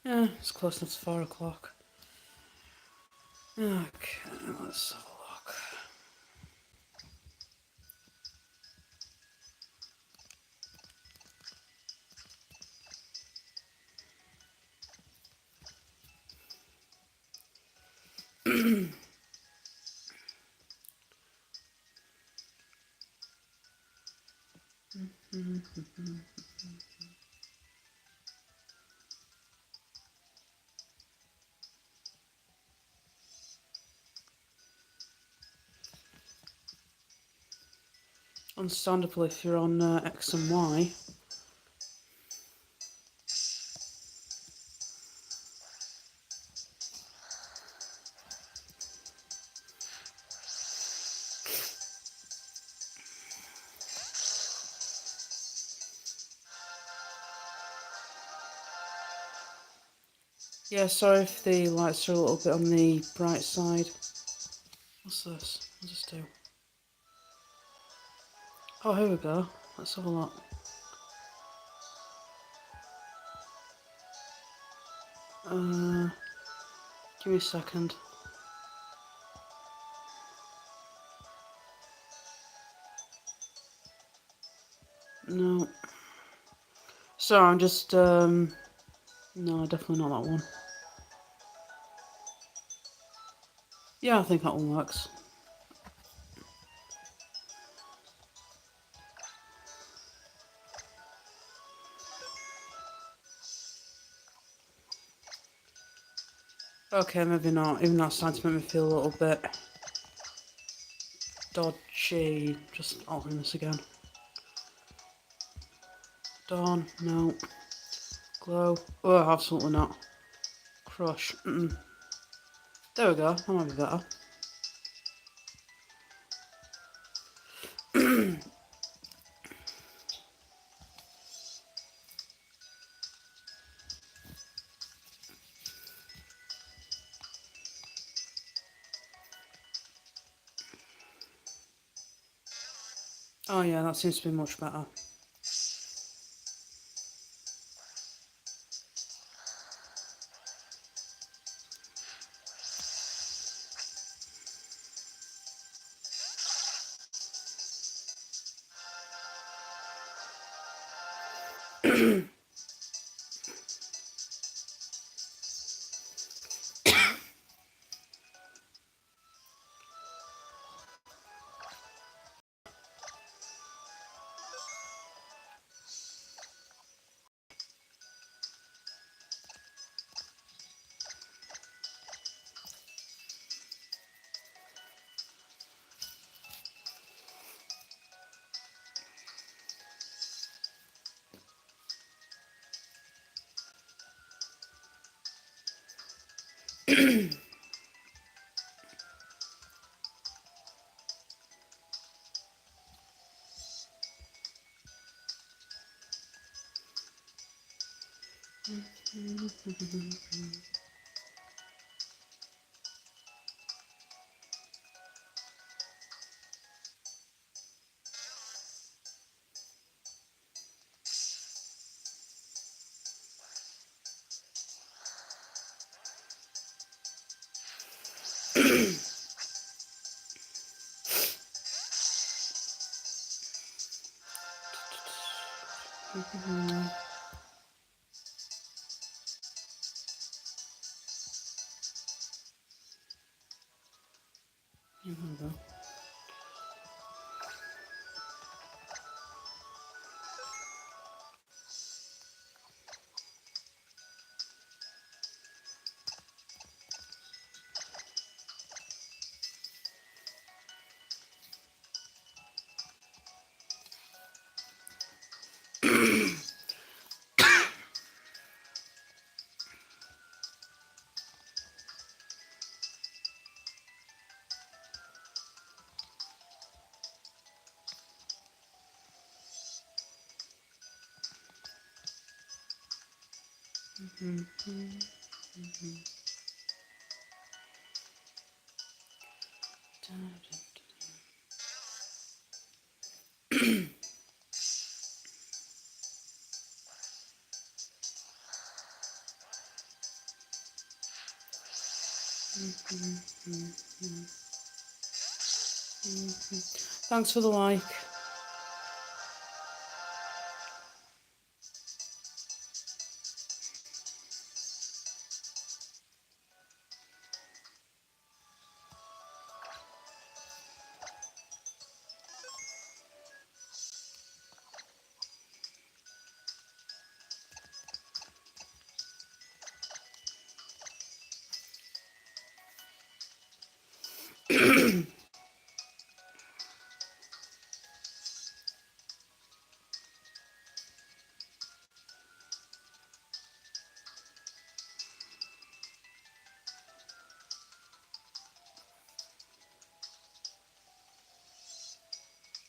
Yeah, it's close enough to 4 o'clock. Okay, let's have a look. Understandable if you're on X and Y. Yeah, sorry if the lights are a little bit on the bright side. What's this? What's this do? Oh, here we go. Let's have a look. Give me a second. No. So I'm just, no, definitely not that one. Yeah, I think that one works. Okay, maybe not. Even that's starting to make me feel a little bit dodgy. Just altering this again. Dawn, no. Glow. Oh, absolutely not. Crush. There we go. That might be better. Oh yeah, that seems to be much better. Here we go. Thanks for the like.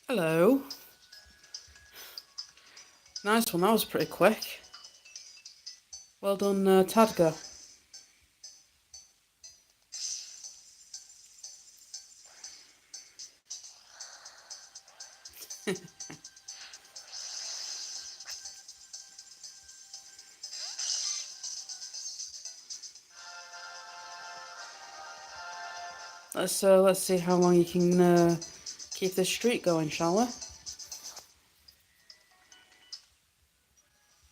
Hello. Nice one, that was pretty quick. Well done, Tadga. Let's see how long you can keep this streak going, shall we?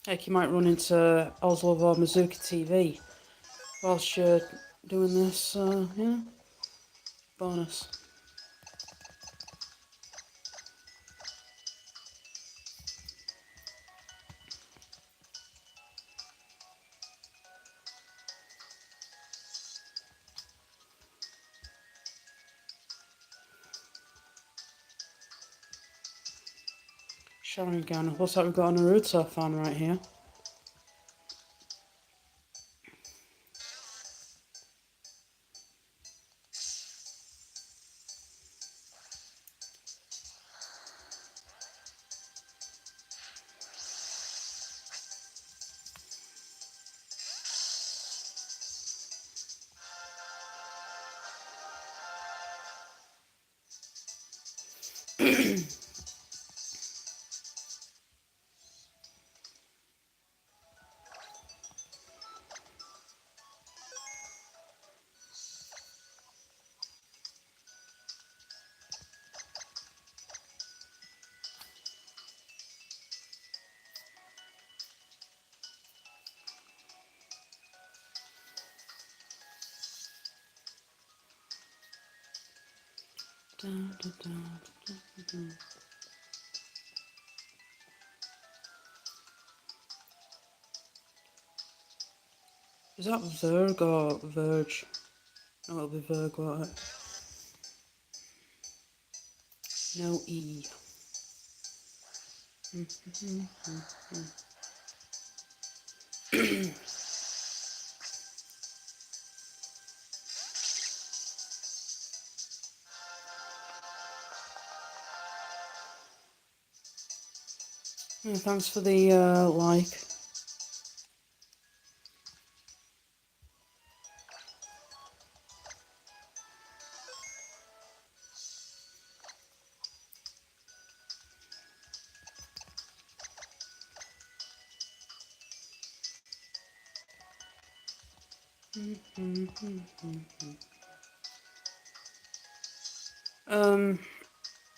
Heck, you might run into Oslo or Mizuki TV whilst you're doing this, yeah, bonus. Sharingan. Looks like we've got a Naruto fan right here. Is that Verg or Verge? No, it'll be Verg, won't it? No E. Yeah, thanks for the like.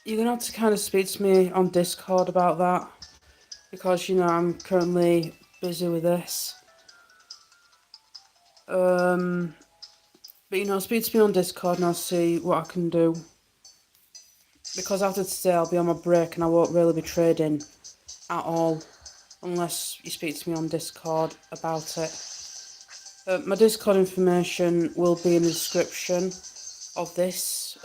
You're gonna have to kind of speak to me on Discord about that because you know I'm currently busy with this. But you know, speak to me on Discord and I'll see what I can do. Because after today I'll be on my break and I won't really be trading at all unless you speak to me on Discord about it. My Discord information will be in the description of this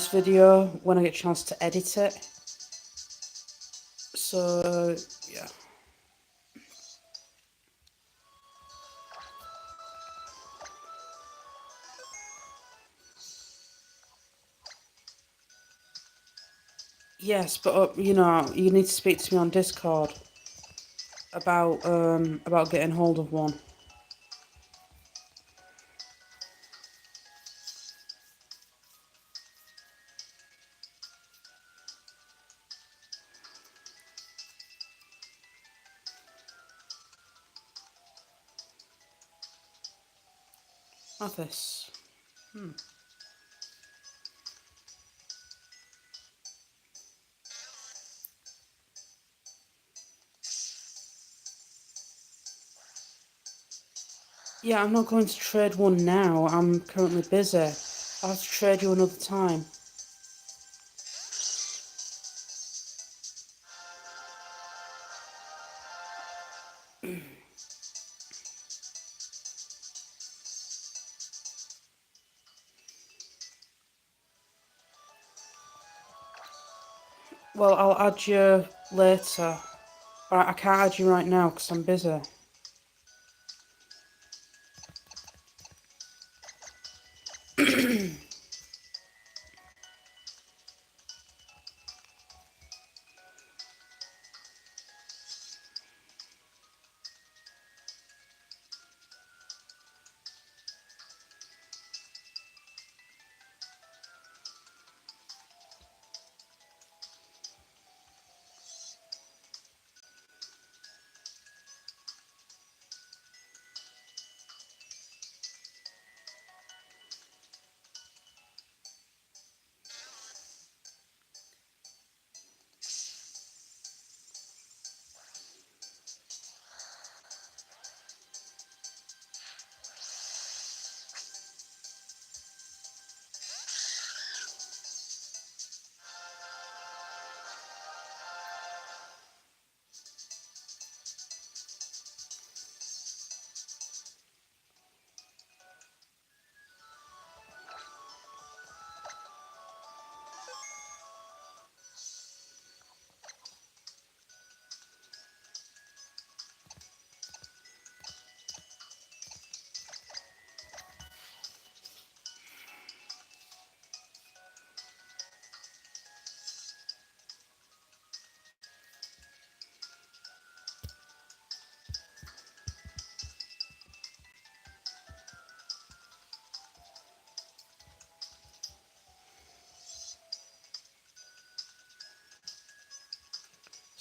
video when I get a chance to edit it. So yeah. Yes, but you know, you need to speak to me on Discord about getting hold of one. Have this. Yeah, I'm not going to trade one now. I'm currently busy. I'll have to trade you another time. Well, I'll add you later. I can't add you right now because I'm busy.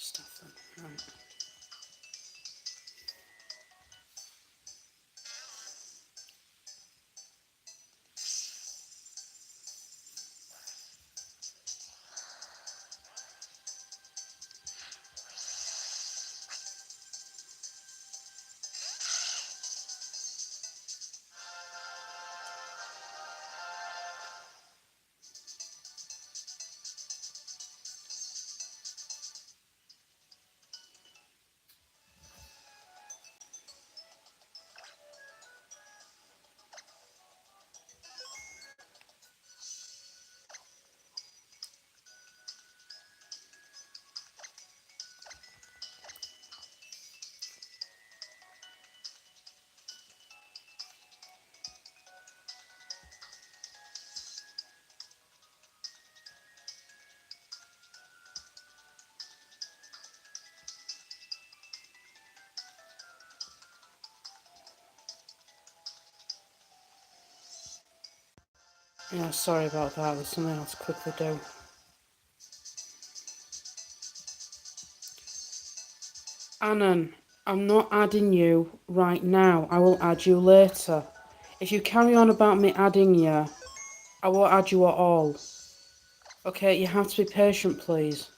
Stuff them. Right. Yeah, sorry about that. There's something else to quickly do. Annan, I'm not adding you right now. I will add you later. If you carry on about me adding you, I won't add you at all. Okay, you have to be patient, please.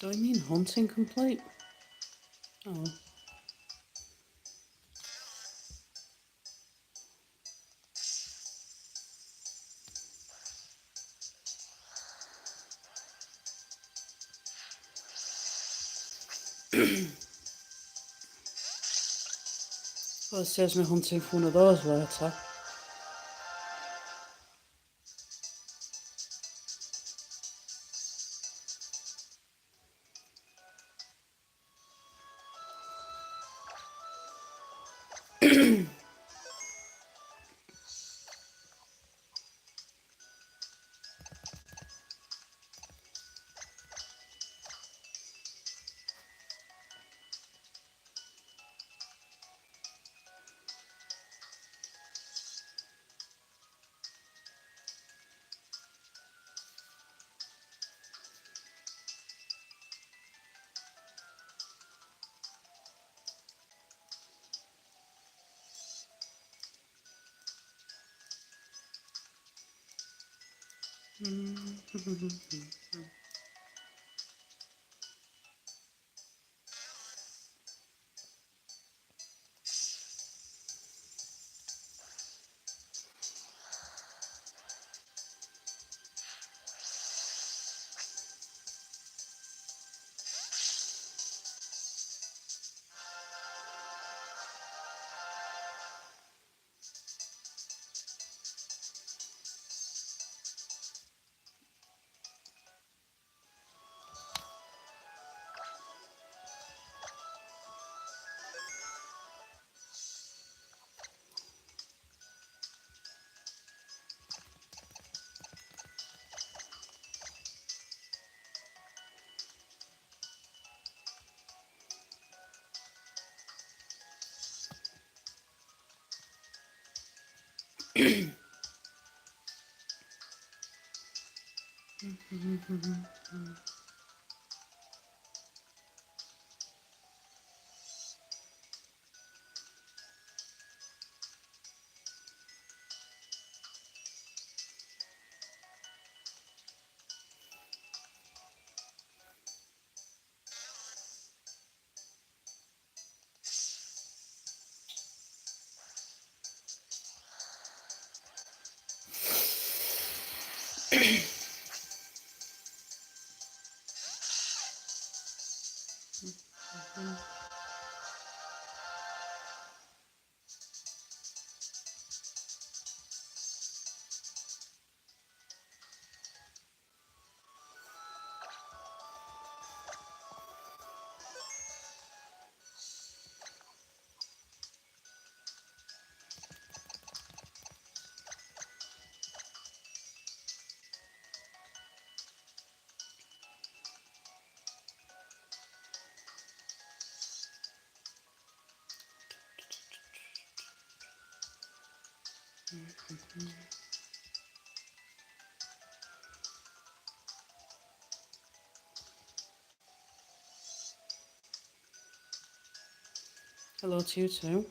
Do I mean hunting complete? Oh. Well, it saves me hunting for one of those later. Hello to you too.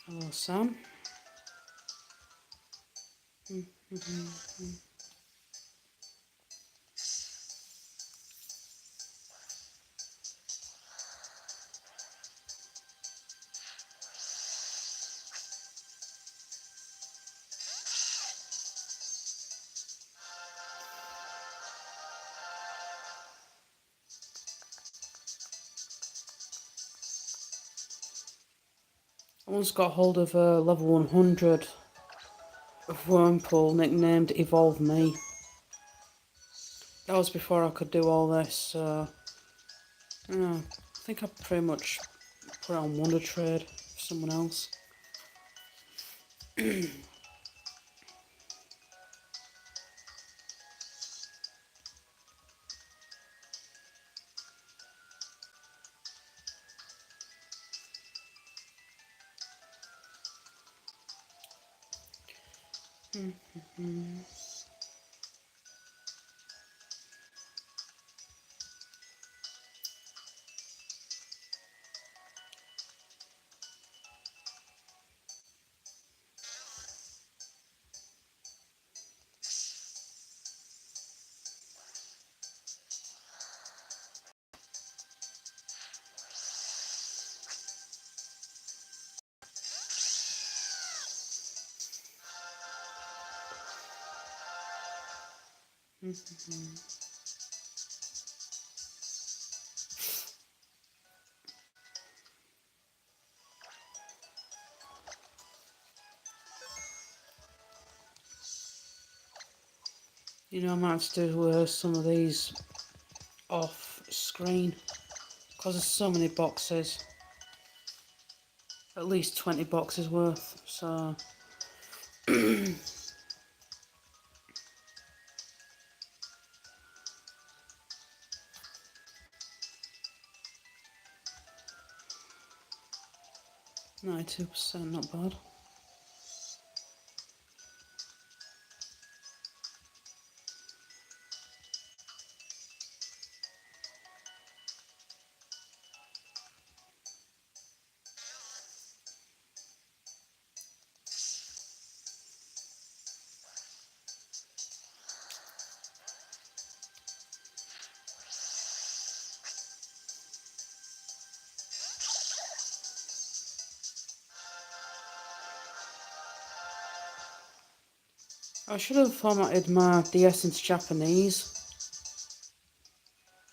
Hello, Sam. I once got hold of a level 100 of Wormpool nicknamed Evolve Me. That was before I could do all this. Yeah, I think I pretty much put it on Wonder Trade for someone else. You know, I might have to do some of these off screen because there's so many boxes. At least 20 boxes worth, so 92%, not bad. I should have formatted my DS into Japanese.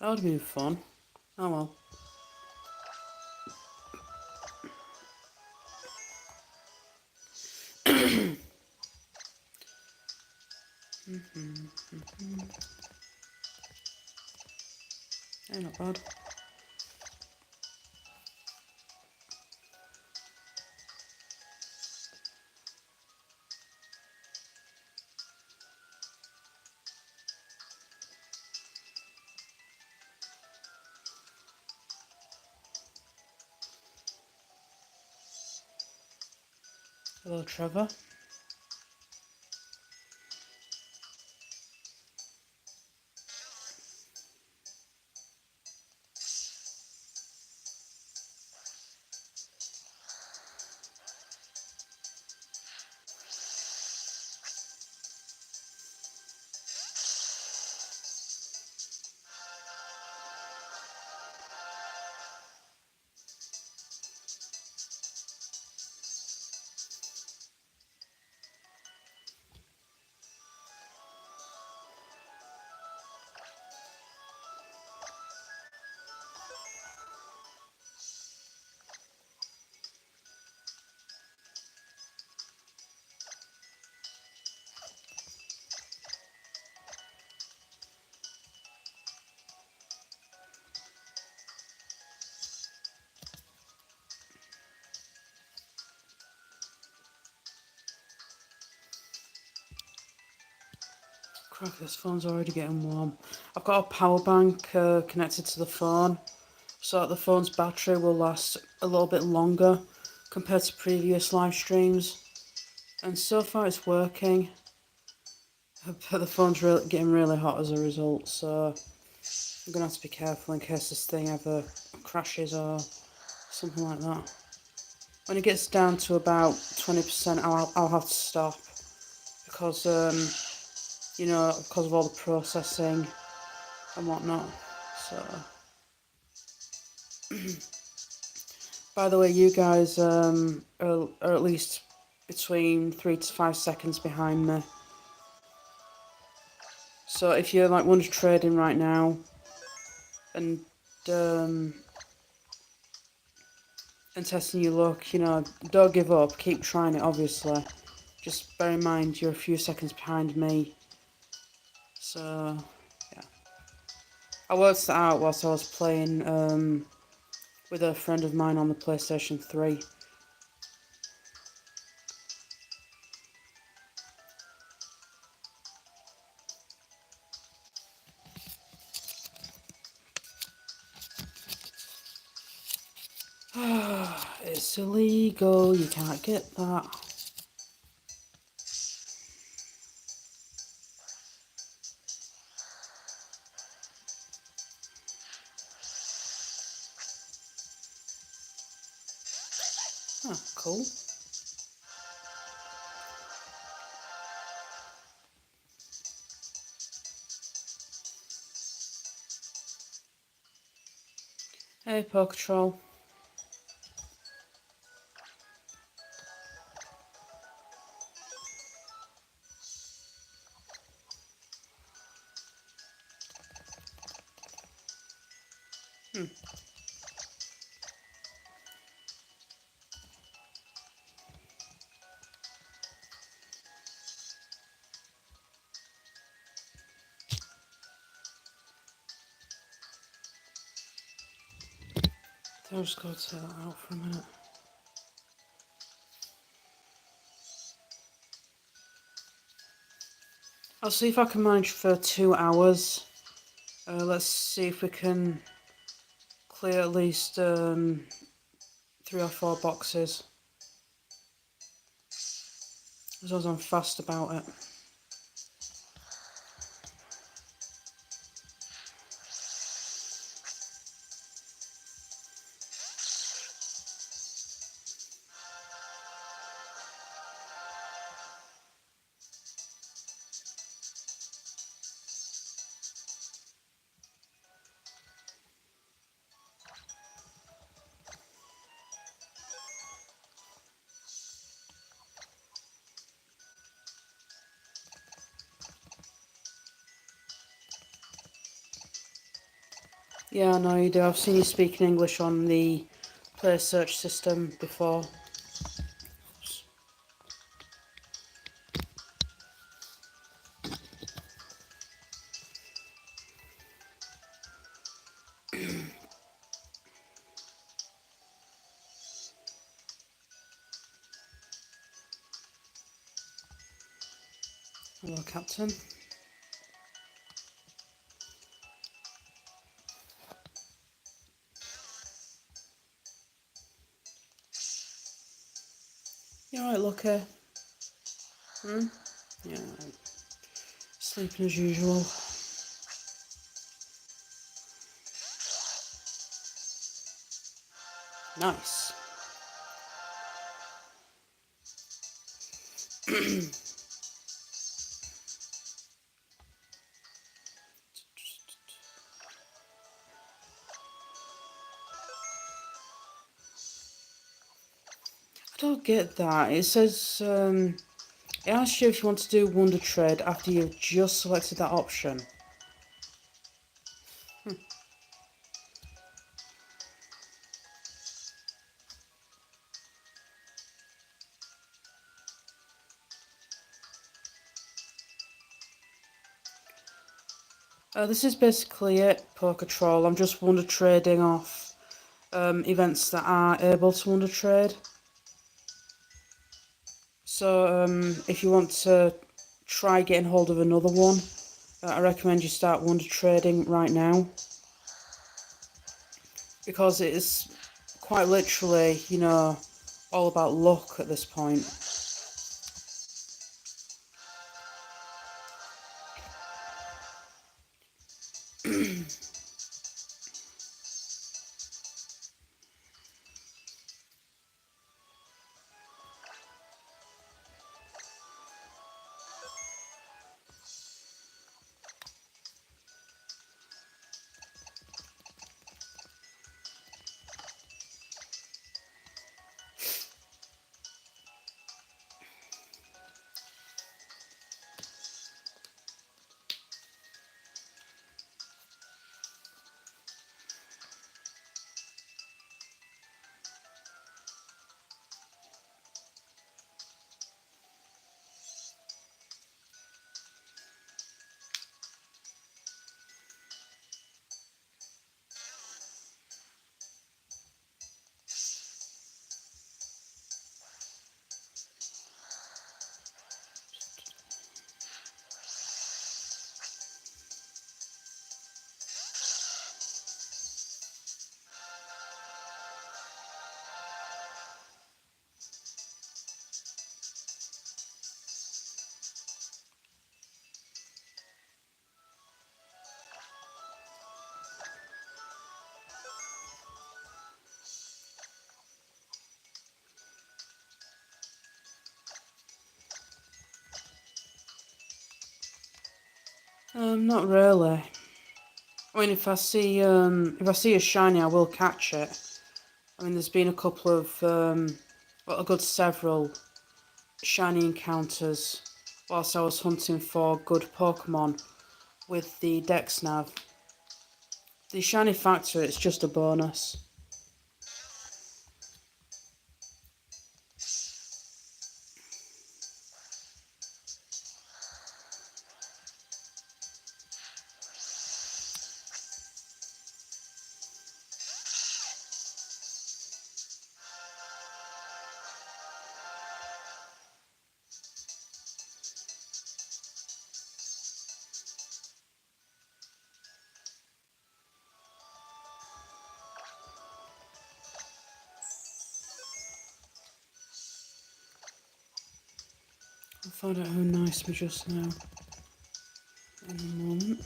That would have been fun. Oh well. Yeah, not bad. Hello, Trevor. Crap, this phone's already getting warm. I've got a power bank connected to the phone, so that the phone's battery will last a little bit longer compared to previous live streams. And so far it's working, but the phone's getting really hot as a result, so I'm going to have to be careful in case this thing ever crashes or something like that. when it gets down to about 20%, I'll have to stop because you know, because of all the processing and whatnot. So, by the way, you guys are at least between 3 to 5 seconds behind me. So if you're like wonder trading right now and testing your luck, you know, don't give up. Keep trying it. Obviously, just bear in mind you're a few seconds behind me. So yeah, I worked that out whilst I was playing with a friend of mine on the PlayStation 3. It's illegal. You can't get that. Oh, cool. Hey, Poke Troll. I'll just go take that out for a minute. I'll see if I can manage for 2 hours. Let's see if we can clear at least 3 or 4 boxes. As long as I'm fast about it. Yeah, I know you do. I've seen you speaking English on the player search system before. Hello, Captain. You alright, Lucky? Yeah, right. Sleeping as usual. Nice. I don't get that. It says, it asks you if you want to do Wonder Trade after you've just selected that option. This is basically it, Poker Troll. I'm just Wonder Trading off events that are able to Wonder Trade. So if you want to try getting hold of another one, I recommend you start Wonder Trading right now. Because it is quite literally, you know, all about luck at this point. Not really. I mean, if I see a shiny, I will catch it. I mean, there's been a couple of, well, a good several shiny encounters whilst I was hunting for good Pokemon with the Dex Nav. The shiny factor, it's just a bonus. I'll find out who knifed me just now in a moment.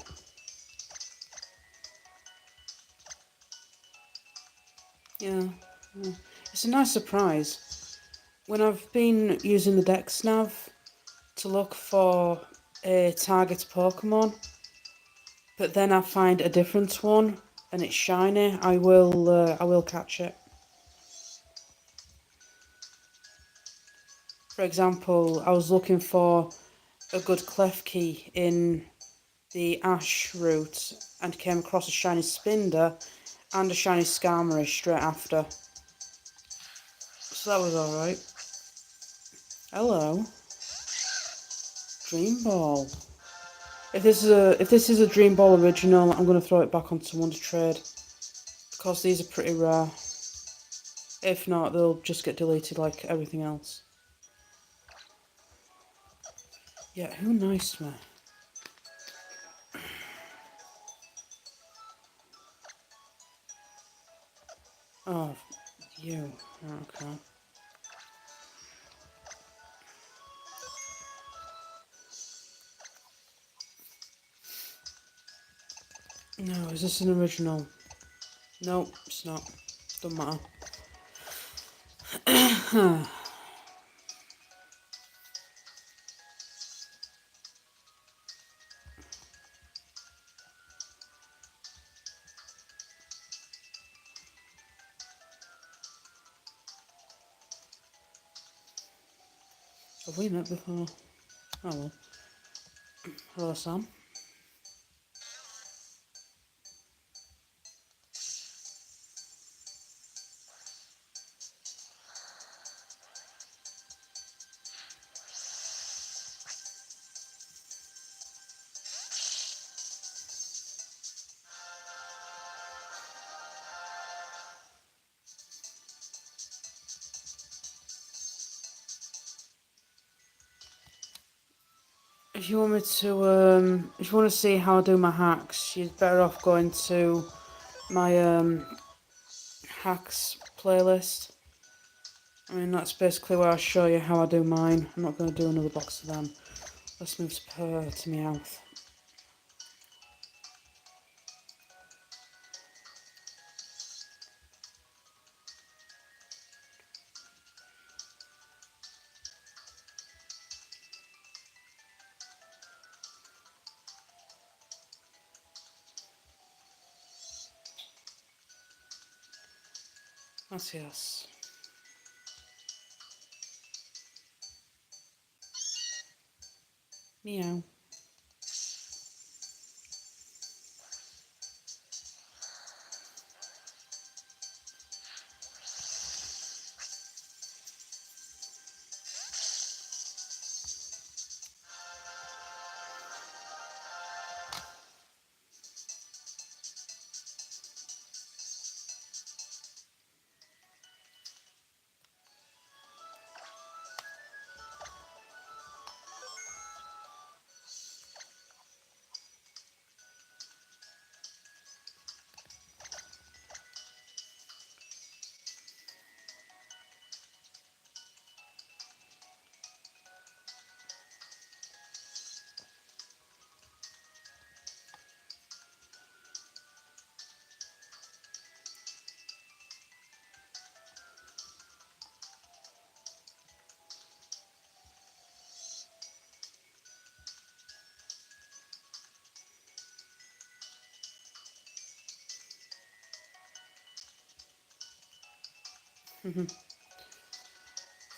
Yeah, it's a nice surprise. When I've been using the Dex Nav to look for a target Pokemon, but then I find a different one and it's shiny, I will catch it. For example, I was looking for a good Klefki in the Ash route and came across a shiny Spinder and a shiny Skarmory straight after. So that was alright. Hello. Dream Ball. If this is a Dream Ball original, I'm gonna throw it back on someone to trade. Because these are pretty rare. If not, they'll just get deleted like everything else. Yeah, who knifed me? Oh, you. Okay. No, is this an original? No, it's not. Doesn't matter. Have we met before? Oh well. Hello, Sam. If you want me to, if you want to see how I do my hacks, you're better off going to my hacks playlist. I mean, that's basically where I show you how I do mine. I'm not going to do another box of them. Let's move to Meowth. That's yes. Meow.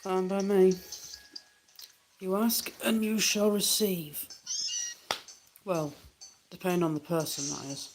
Fine by me. You ask and you shall receive. Well, depending on the person, that is.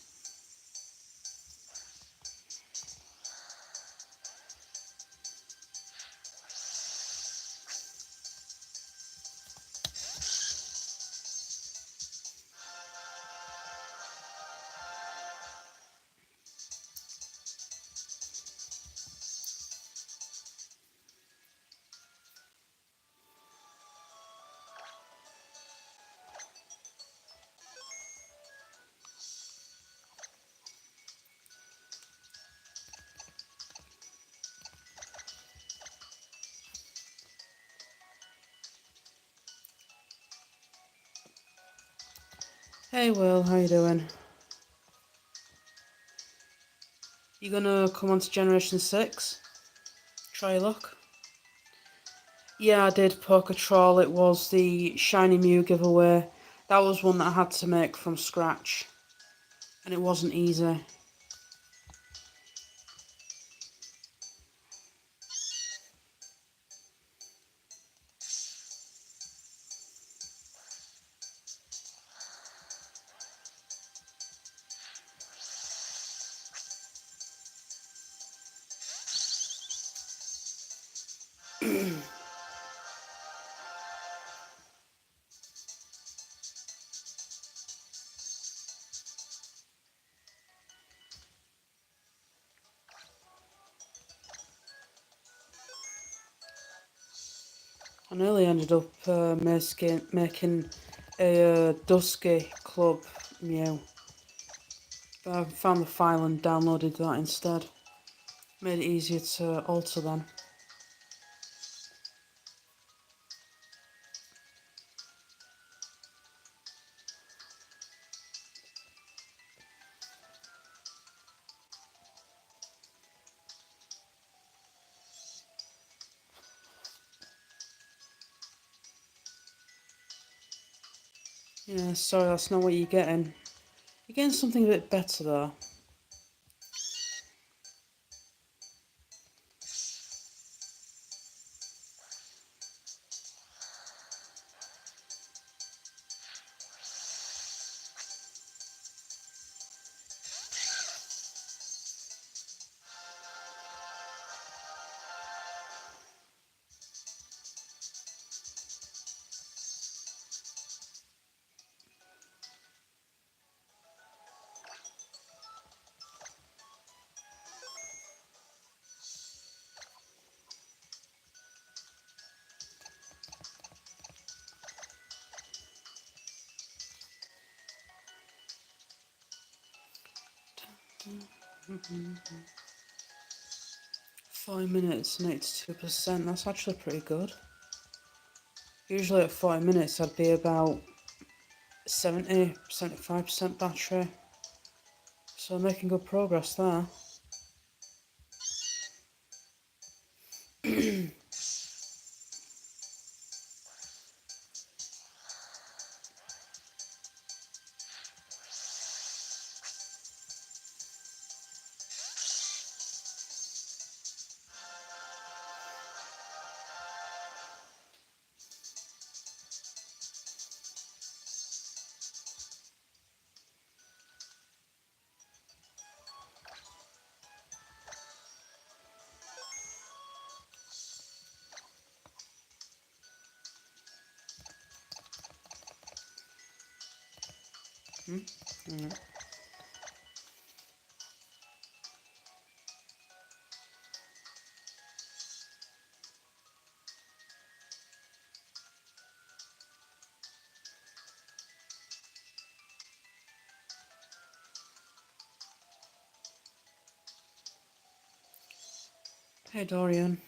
Hey Will, how you doing? You gonna come on to Generation 6? Try your luck? Yeah, I did Poker Troll. It was the Shiny Mew giveaway. That was one that I had to make from scratch. And it wasn't easy. I nearly ended up making a Dusky Club Mew. But I found the file and downloaded that instead. Made it easier to alter then. Yeah, sorry, that's not what you're getting. You're getting something a bit better though. Mm-hmm. 5 minutes and 82%, that's actually pretty good. Usually at 40 minutes I'd be about 75% battery. So making good progress there. Mm. Hey Dorian.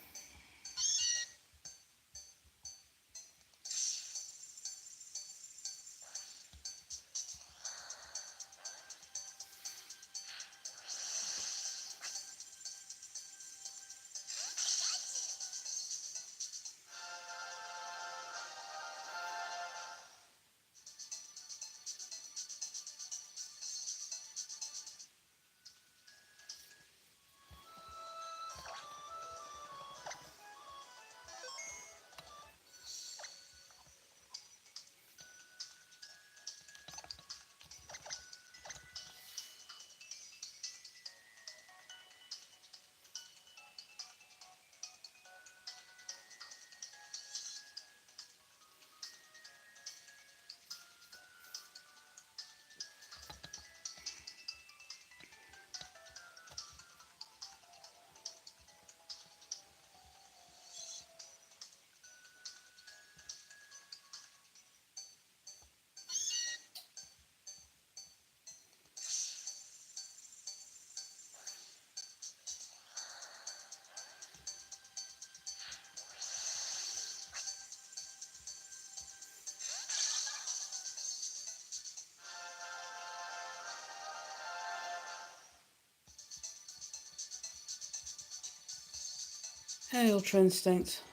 Hey, Ultra Instinct.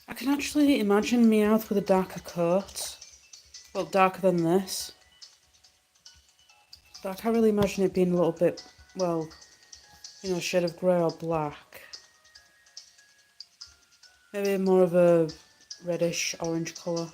I can actually imagine Meowth with a darker coat. Well, darker than this. But I can't really imagine it being a little bit, well, you know, a shade of grey or black. Maybe more of a reddish orange colour.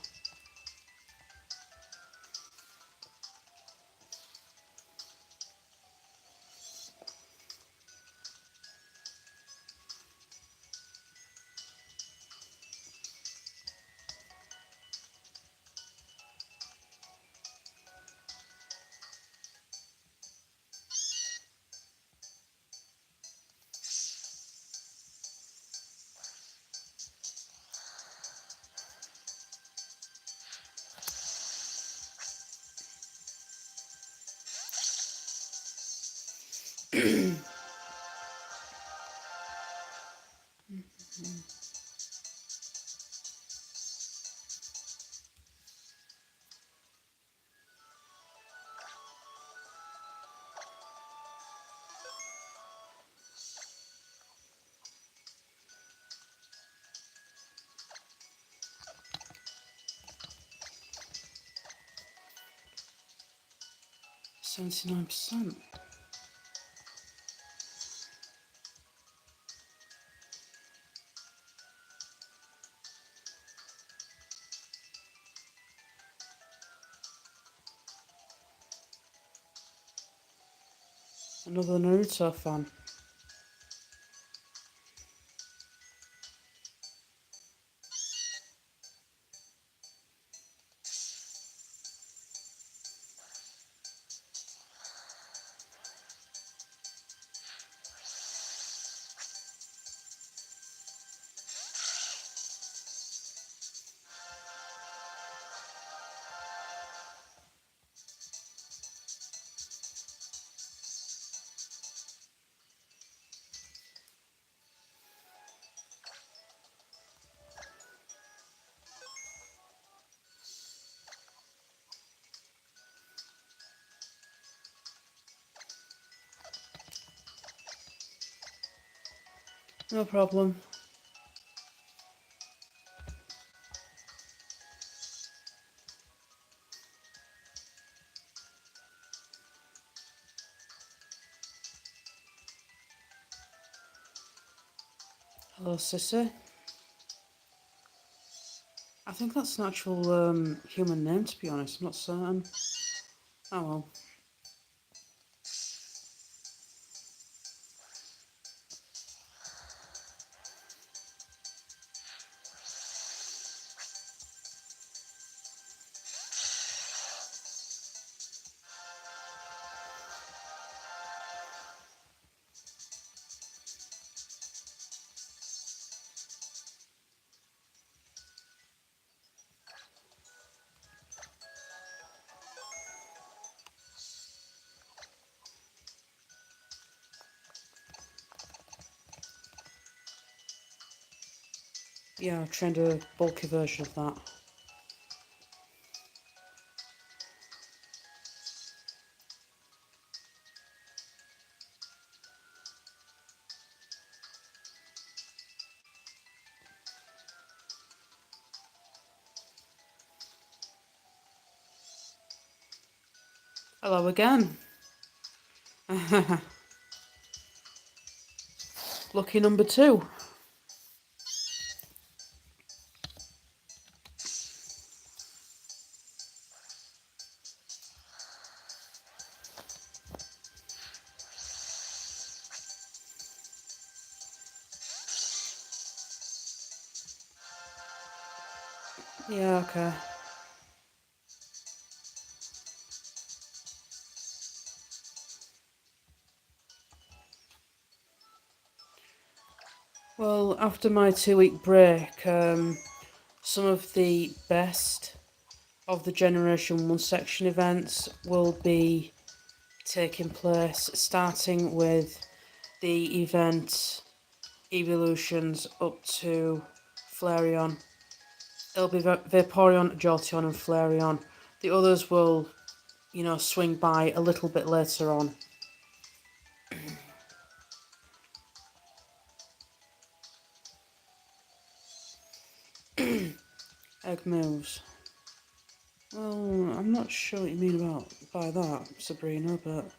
%. Another Naruto fan. No problem. Hello, Sissy. I think that's an actual human name, to be honest. I'm not certain. Oh well. Yeah, I've trained a bulky version of that. Hello again. Lucky number 2. Yeah, okay. Well, after my 2-week break, some of the best of the Generation 1 section events will be taking place, starting with the event Evolutions up to Flareon. It'll be Vaporeon, Jolteon and Flareon. The others will, you know, swing by a little bit later on. Egg moves. Well, I'm not sure what you mean by that, Sabrina, but...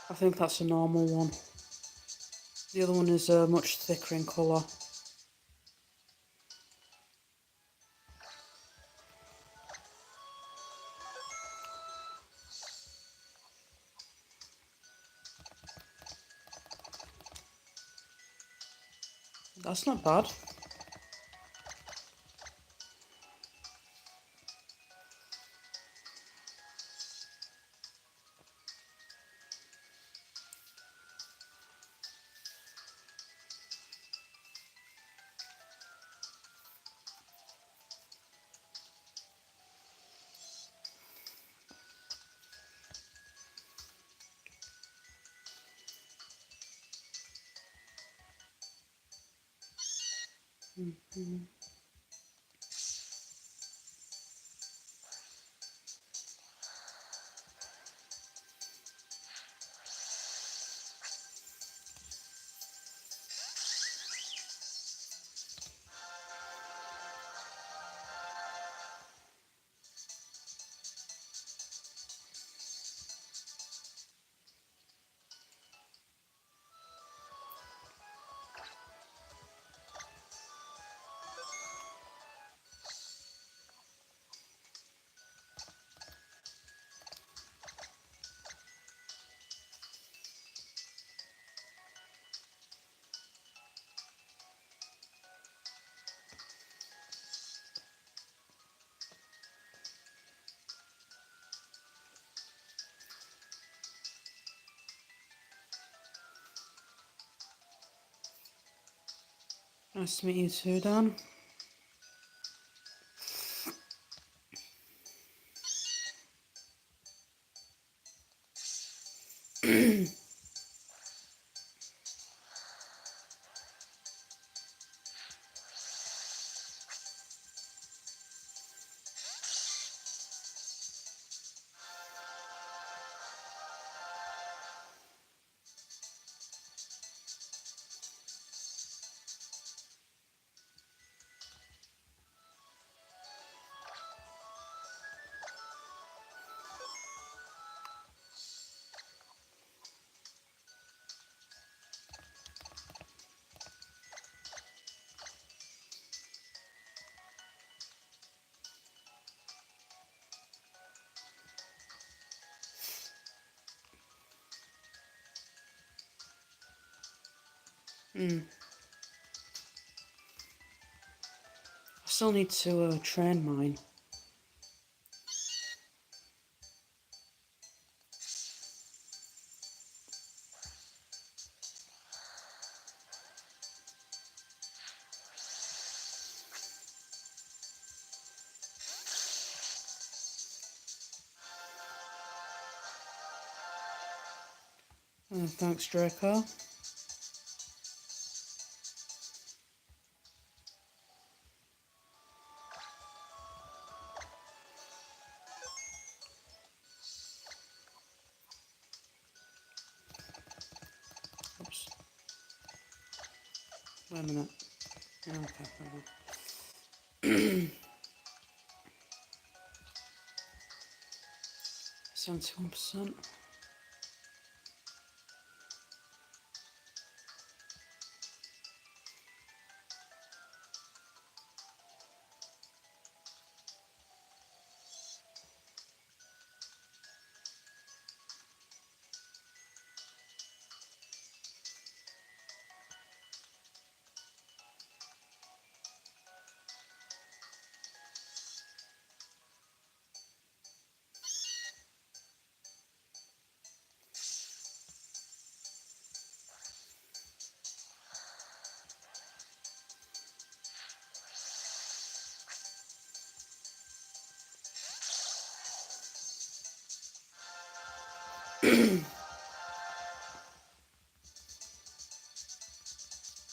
I think that's a normal one. The other one is much thicker in colour. That's not bad. Nice to meet you too, Dan. I still need to train mine. Thanks, Draco. Oops. Wait a minute. Okay, 71%.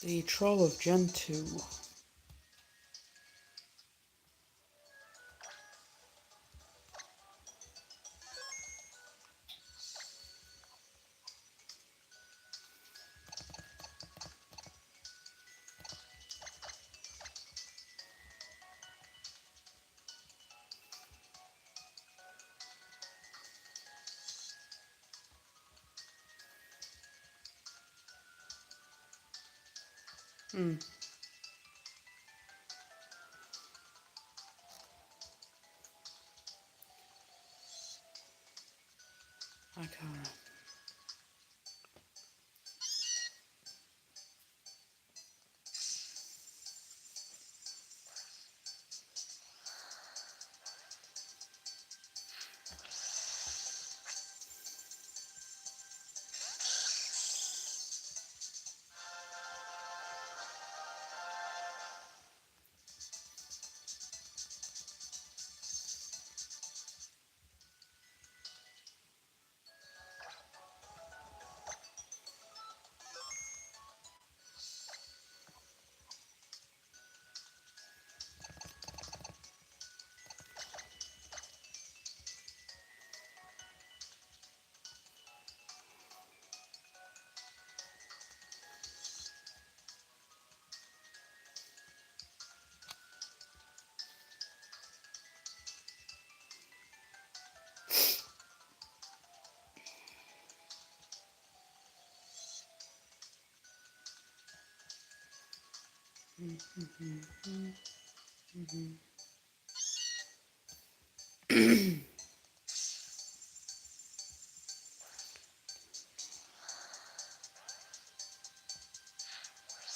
The Troll of Gen 2. I can't.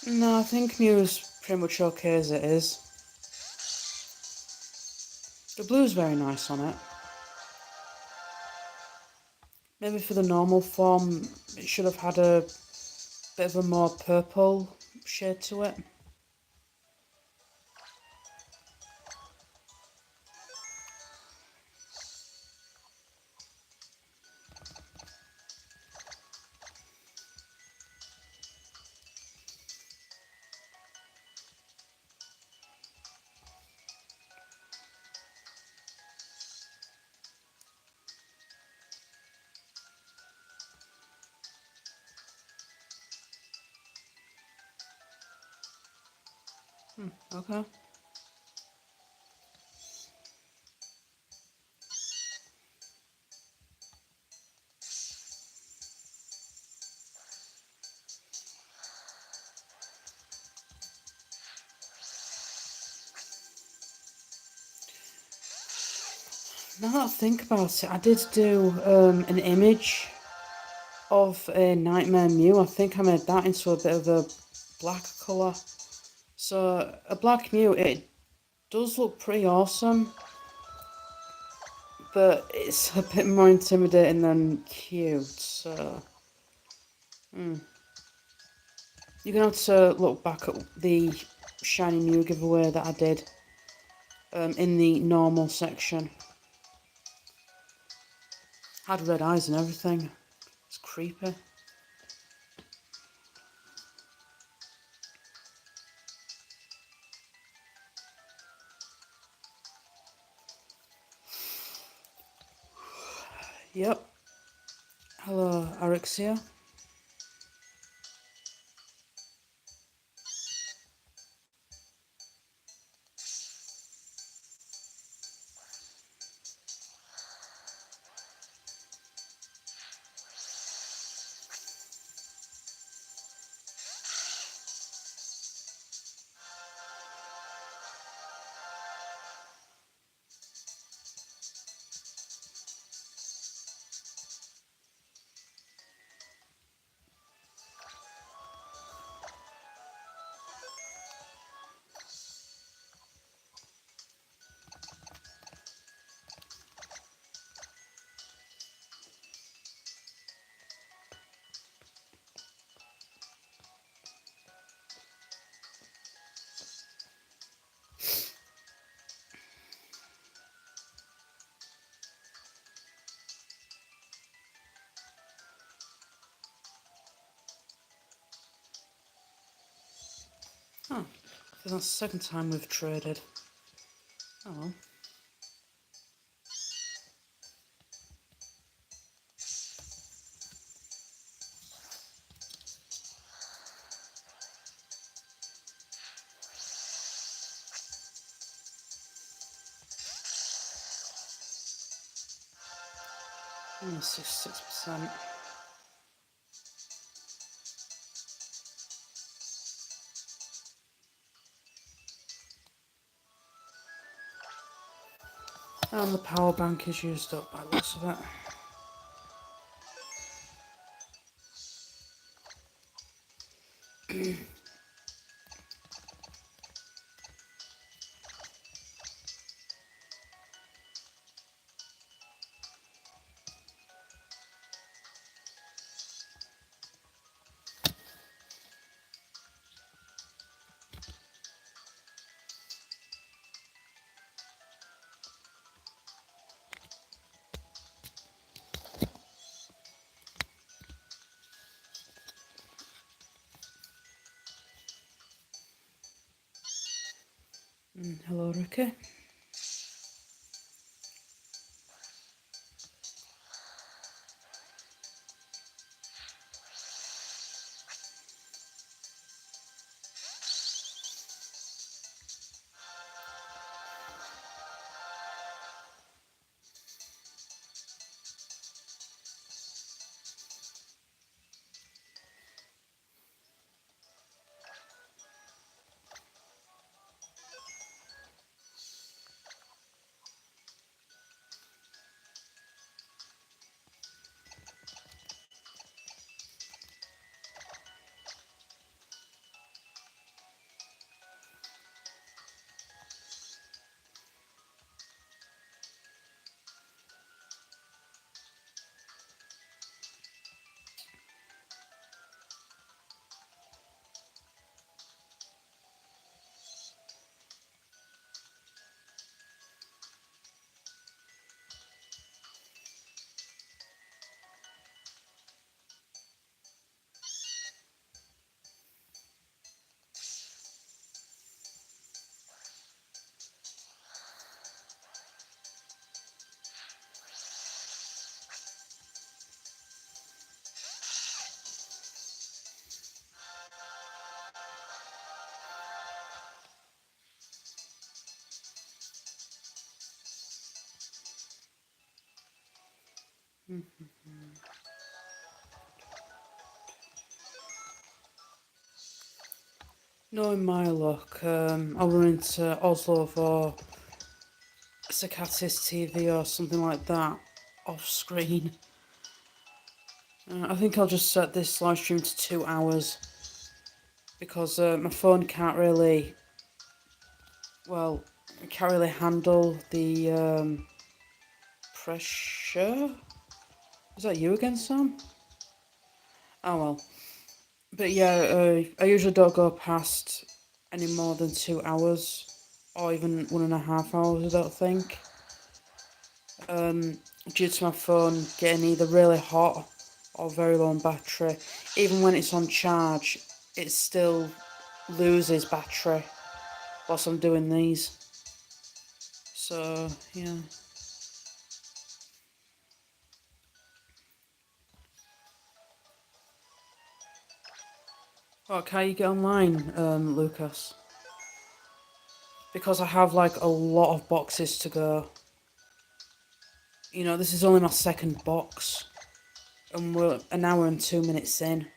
No, I think Mew's pretty much okay as it is. The blue's very nice on it. Maybe for the normal form, it should have had a bit of a more purple shade to it. Okay. Now that I think about it, I did do an image of a Nightmare Mew. I think I made that into a bit of a black colour. So a black Mew, it does look pretty awesome, but it's a bit more intimidating than cute. So you're gonna have to look back at the shiny Mew giveaway that I did in the normal section. Had red eyes and everything. It's creepy. Yep. Hello, Arixia. Oh, I think that's the second time we've traded. Oh well. Mm, 6%. And the power bank is used up by the looks of it. Hello, Ricky. Knowing my luck, I'll run into Oslo or Sakatis TV or something like that off screen. I think I'll just set this live stream to 2 hours because my phone can't really, well, it can't really handle the pressure. Is that you again, Sam? Oh well. But yeah, I usually don't go past any more than 2 hours, or even 1.5 hours, I don't think. Due to my phone getting either really hot or very low on battery. Even when it's on charge, it still loses battery whilst I'm doing these. So, yeah. Oh, can you get online, Lucas? Because I have like a lot of boxes to go. You know, this is only my second box. And we're an hour and 2 minutes in.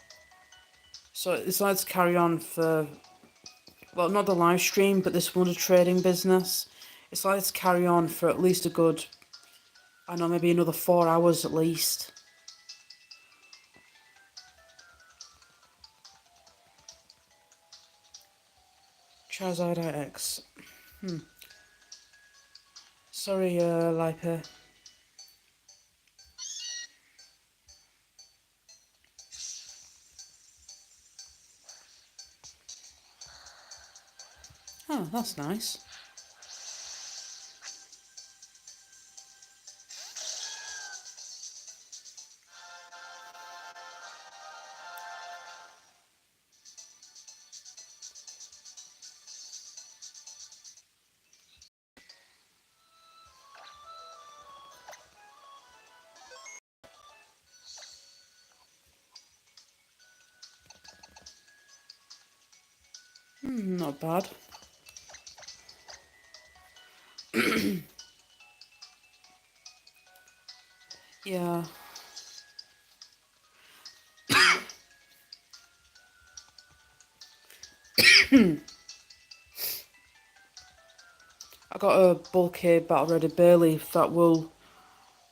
So it's like to carry on for, well, not the live stream, but this wonder trading business. It's like to carry on for at least a good, I don't know, maybe another 4 hours at least. Charizard X. Sorry, Lipa. Oh, that's nice. Not bad. Yeah. I got a bulky battle ready bay leaf that will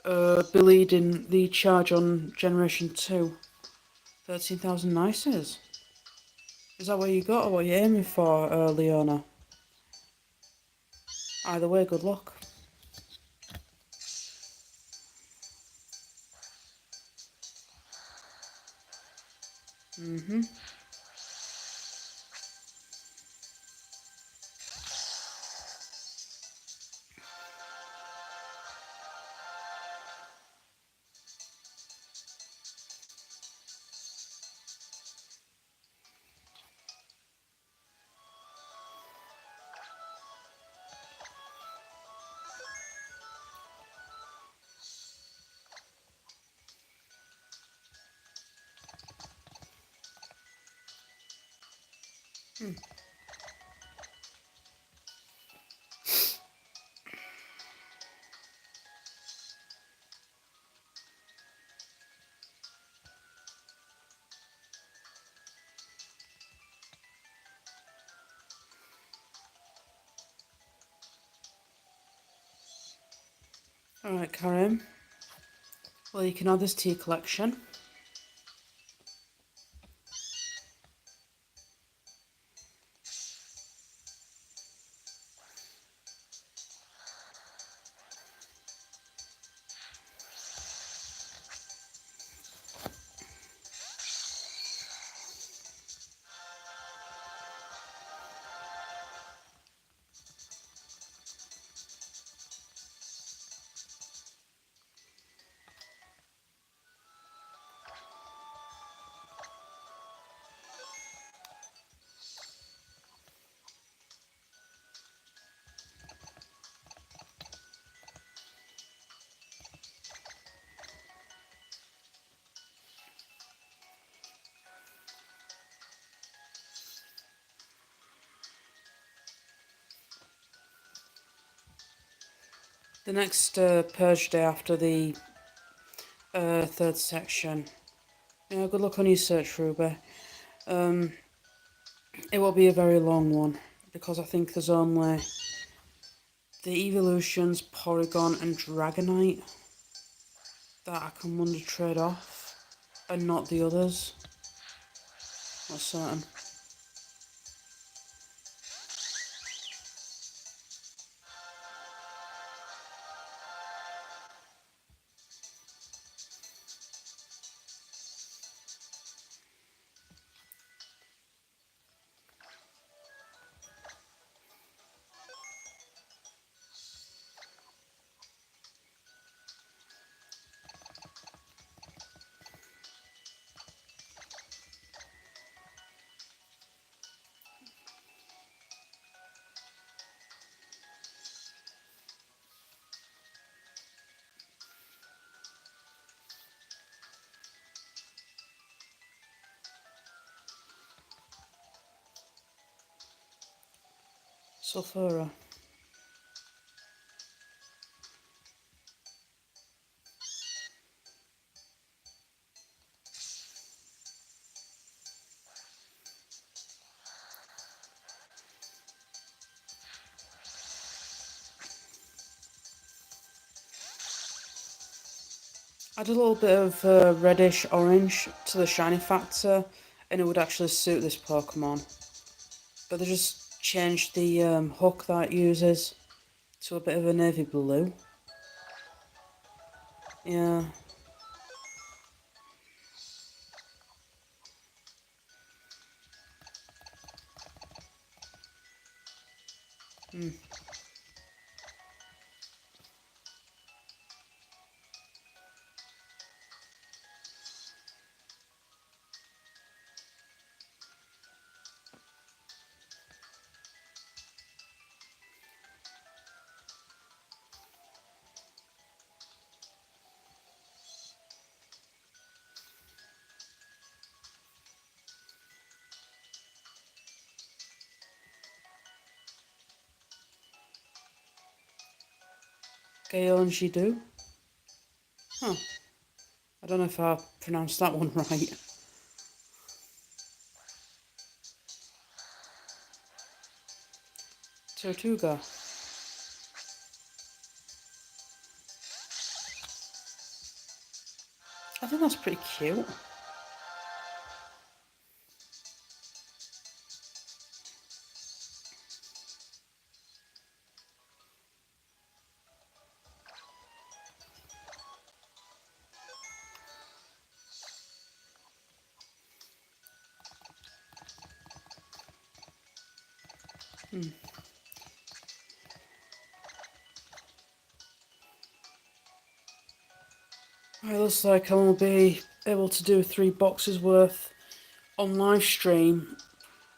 be leading the charge on Generation 2. 13,000 nices. Is that what you got or what you're aiming for, Leona? Either way, good luck. Alright, Karim. Well, you can add this to your collection. The next Purge day after the third section. Yeah, good luck on your search, Ruby. It will be a very long one because I think there's only the Evolutions, Porygon and Dragonite that I can wonder trade off and not the others. Not certain. Sulfura. Add a little bit of reddish orange to the shiny factor and it would actually suit this Pokemon. But they just changed the hook that it uses to a bit of a navy blue. Yeah. Geonjidu? Huh. I don't know if I pronounced that one right. Tortuga. I think that's pretty cute. It looks like I will be able to do 3 boxes worth on live stream.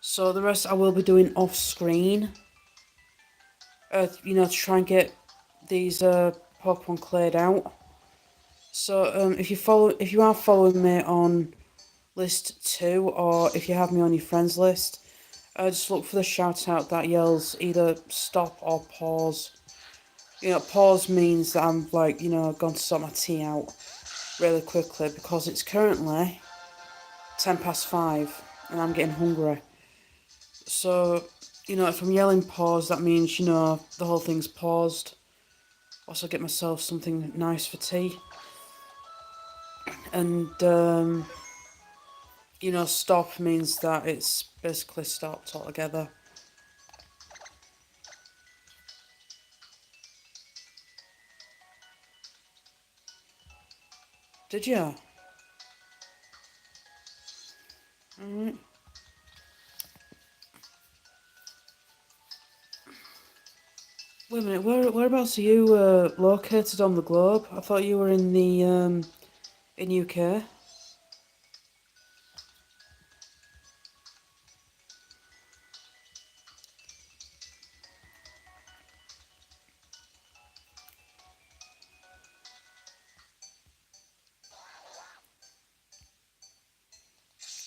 So the rest I will be doing off screen. To try and get these Pokemon cleared out. So if you are following me on list 2, or if you have me on your friends list, just look for the shout out that yells either stop or pause. Pause means that I'm going to sort my tea out really quickly because it's currently 5:10 and I'm getting hungry. So, if I'm yelling pause, that means, the whole thing's paused. Also get myself something nice for tea. And, stop means that it's basically stopped altogether. Did you? Alright. Wait a minute, whereabouts are you located on the globe? I thought you were in the in UK.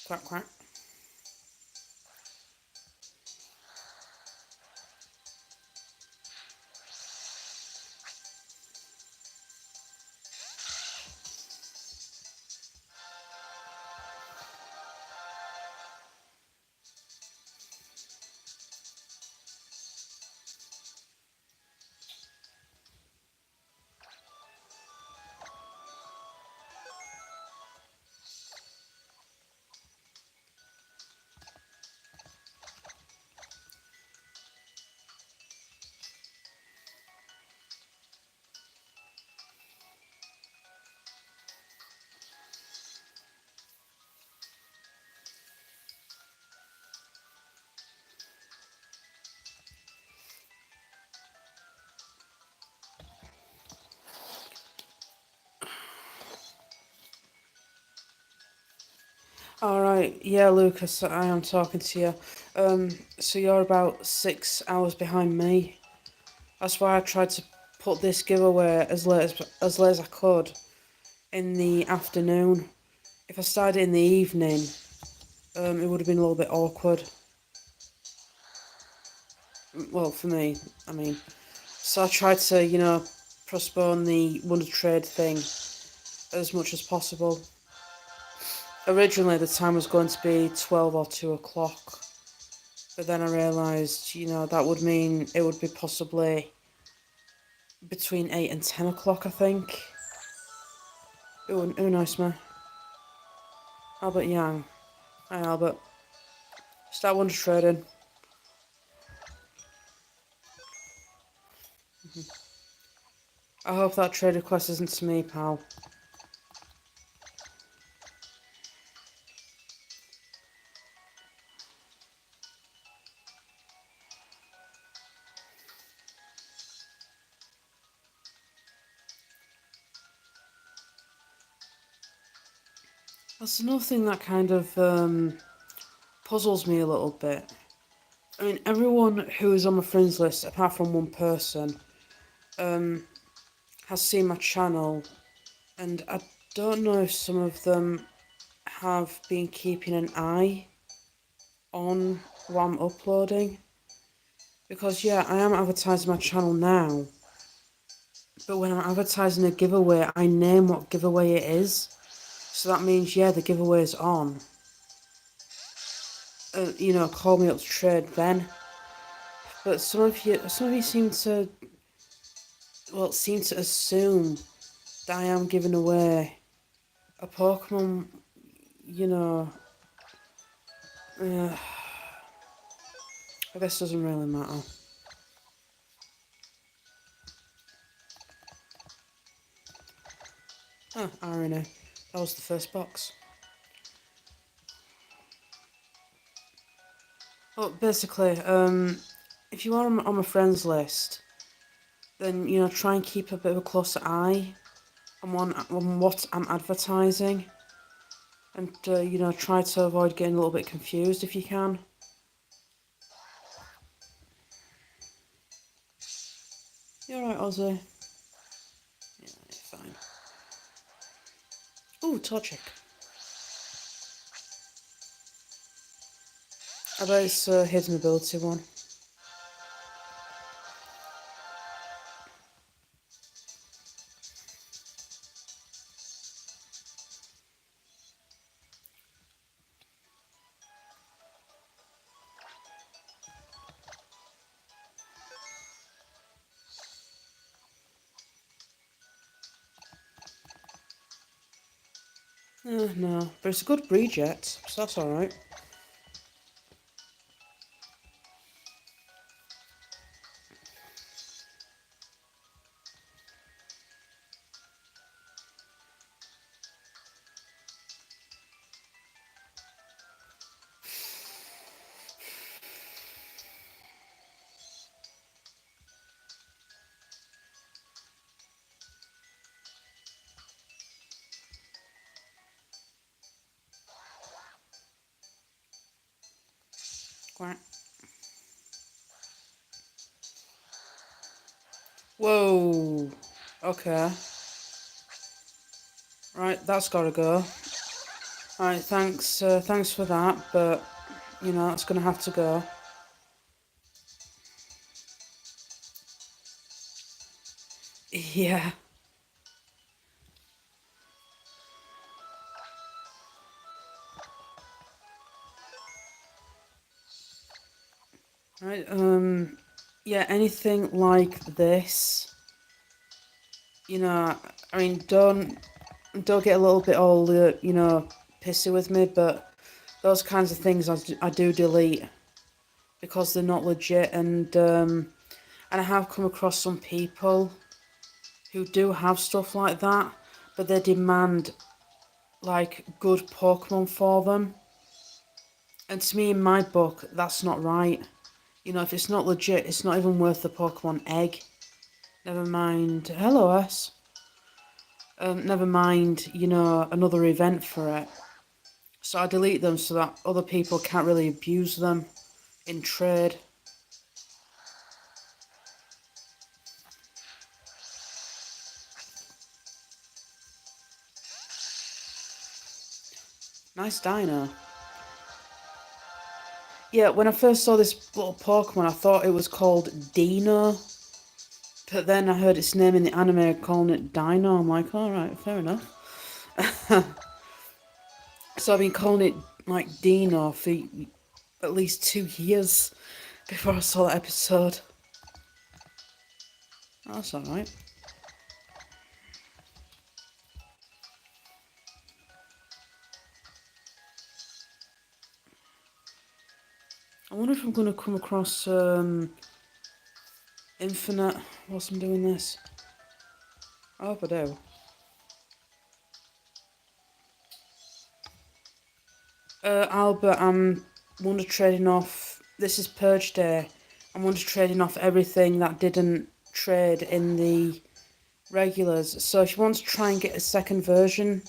Quack quack. Alright, yeah, Lucas, I am talking to you. So you're about 6 hours behind me. That's why I tried to put this giveaway as late as I could in the afternoon. If I started in the evening, it would have been a little bit awkward. Well, for me, I mean. So I tried to, postpone the Wonder Trade thing as much as possible. Originally, the time was going to be 12 or 2 o'clock. But then I realised, that would mean it would be possibly between 8 and 10 o'clock, I think. Who knows me? Albert Yang. Hi, Albert. Start Wonder Trading. I hope that trade request isn't to me, pal. That's another thing that kind of puzzles me a little bit. I mean, everyone who is on my friends list, apart from one person, has seen my channel, and I don't know if some of them have been keeping an eye on what I'm uploading. Because, yeah, I am advertising my channel now, But when I'm advertising a giveaway, I name what giveaway it is. So that means, yeah, the giveaway's on. You know, call me up to trade then. But some of you seem to assume that I am giving away a Pokemon, you know, I guess it doesn't really matter. Oh, irony. That was the first box. Well, basically, if you are on my friends list, then, you know, try and keep a bit of a closer eye on what I'm advertising. And, you know, try to avoid getting a little bit confused if you can. You alright, Ozzy? Yeah, you're fine. Ooh, Torchic. I bet it's a hidden ability one. No, but it's a good breed yet, so that's alright. Quack. Whoa. Okay. Right, that's gotta go. Alright, thanks for that, but, you know, it's gonna have to go. Yeah. Right, yeah, anything like this, you know, I mean, don't get a little bit all, you know, pissy with me, but those kinds of things I do delete because they're not legit, and I have come across some people who do have stuff like that, but they demand, like, good Pokemon for them. And to me, in my book, that's not right. You know, if it's not legit, it's not even worth the Pokemon egg. Never mind. Hello, S. Never mind, you know, another event for it. So I delete them so that other people can't really abuse them in trade. Nice dino. Yeah, when I first saw this little Pokemon, I thought it was called Dino. But then I heard its name in the anime calling it Dino. I'm like, alright, fair enough. So I've been calling it, like, Dino for at least 2 years before I saw that episode. Oh, that's alright. I wonder if I'm going to come across Infinite whilst I'm doing this. I hope I do. Albert, I'm wonder trading off. This is Purge Day. I'm wonder trading off everything that didn't trade in the regulars. So if you want to try and get a second version,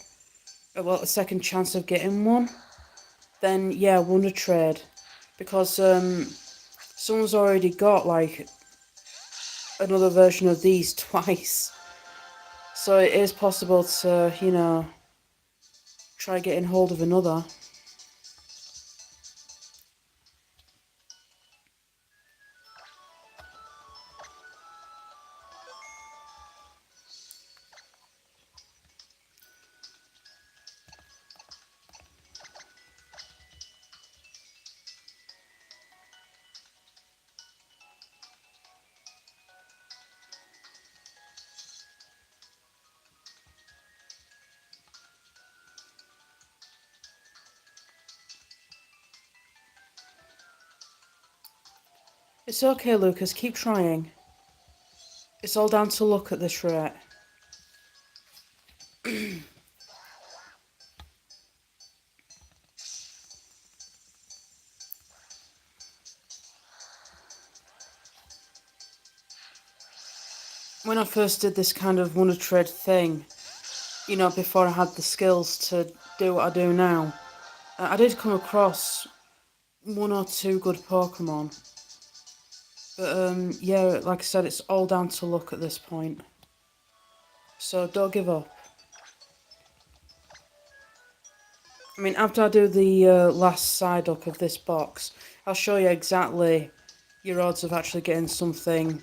well, a second chance of getting one, then yeah, wonder trade, because someone's already got, like, another version of these twice. So it is possible to, you know, try getting hold of another. It's okay, Lucas, keep trying. It's all down to luck at this rate. When I first did this kind of Wonder Trade thing, you know, before I had the skills to do what I do now, I did come across one or two good Pokemon. But yeah, like I said, it's all down to luck at this point. So don't give up. I mean, after I do the last side up of this box, I'll show you exactly your odds of actually getting something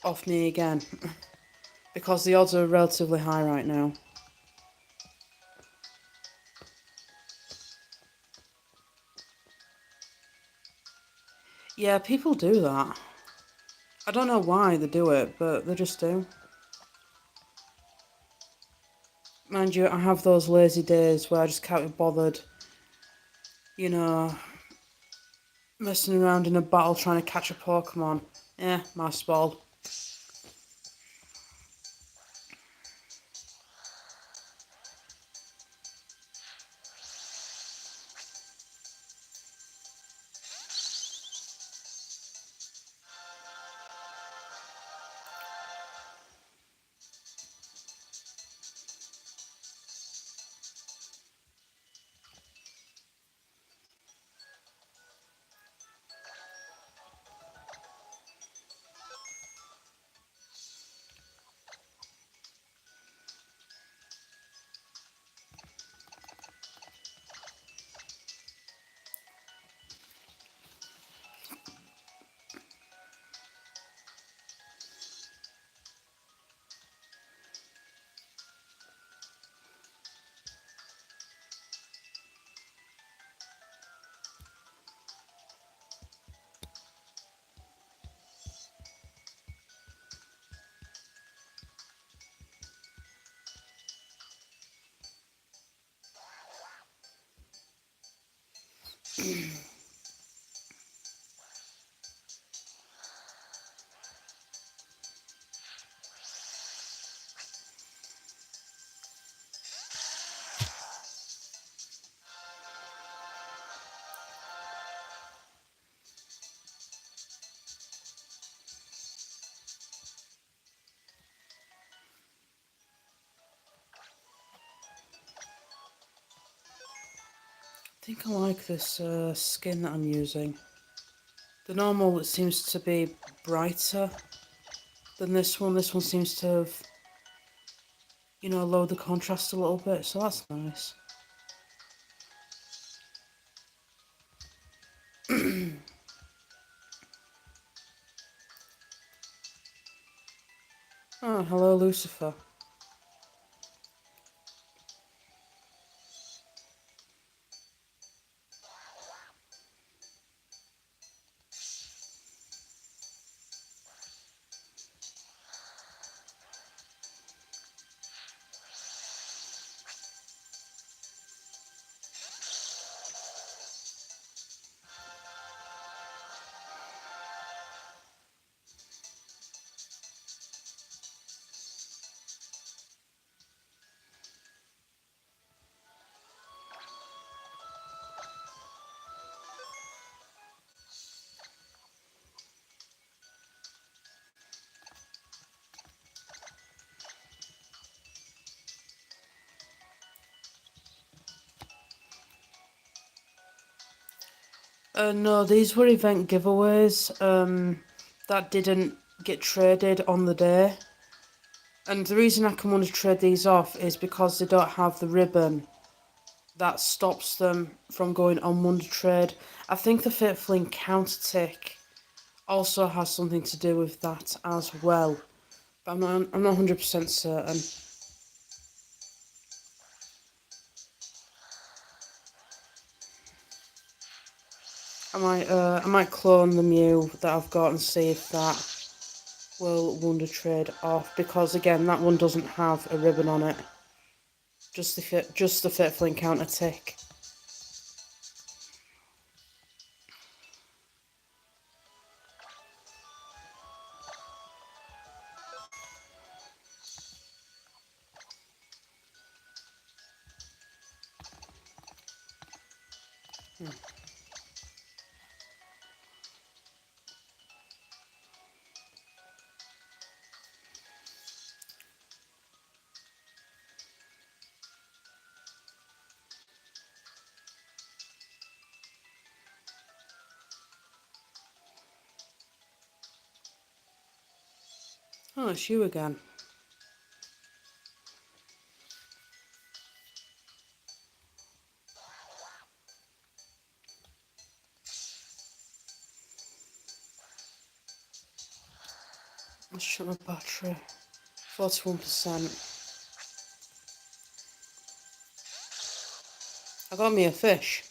off me again. Because the odds are relatively high right now. Yeah, people do that. I don't know why they do it, but they just do. Mind you, I have those lazy days where I just can't be bothered, you know, messing around in a battle trying to catch a Pokemon. My spall. I think I like this skin that I'm using. The normal, it seems to be brighter than this one. This one seems to have, you know, lowered the contrast a little bit, so that's nice. Oh, hello, Lucifer. No, these were event giveaways that didn't get traded on the day. And the reason I can want to trade these off is because they don't have the ribbon that stops them from going on Wonder Trade. I think the Fateful Encounter tick also has something to do with that as well. But I'm not 100% certain. I might clone the Mew that I've got and see if that will Wonder Trade off, because again that one doesn't have a ribbon on it. Just the Fateful Encounter tick. Oh, it's you again. Let's check my battery. 41%. I got me a fish.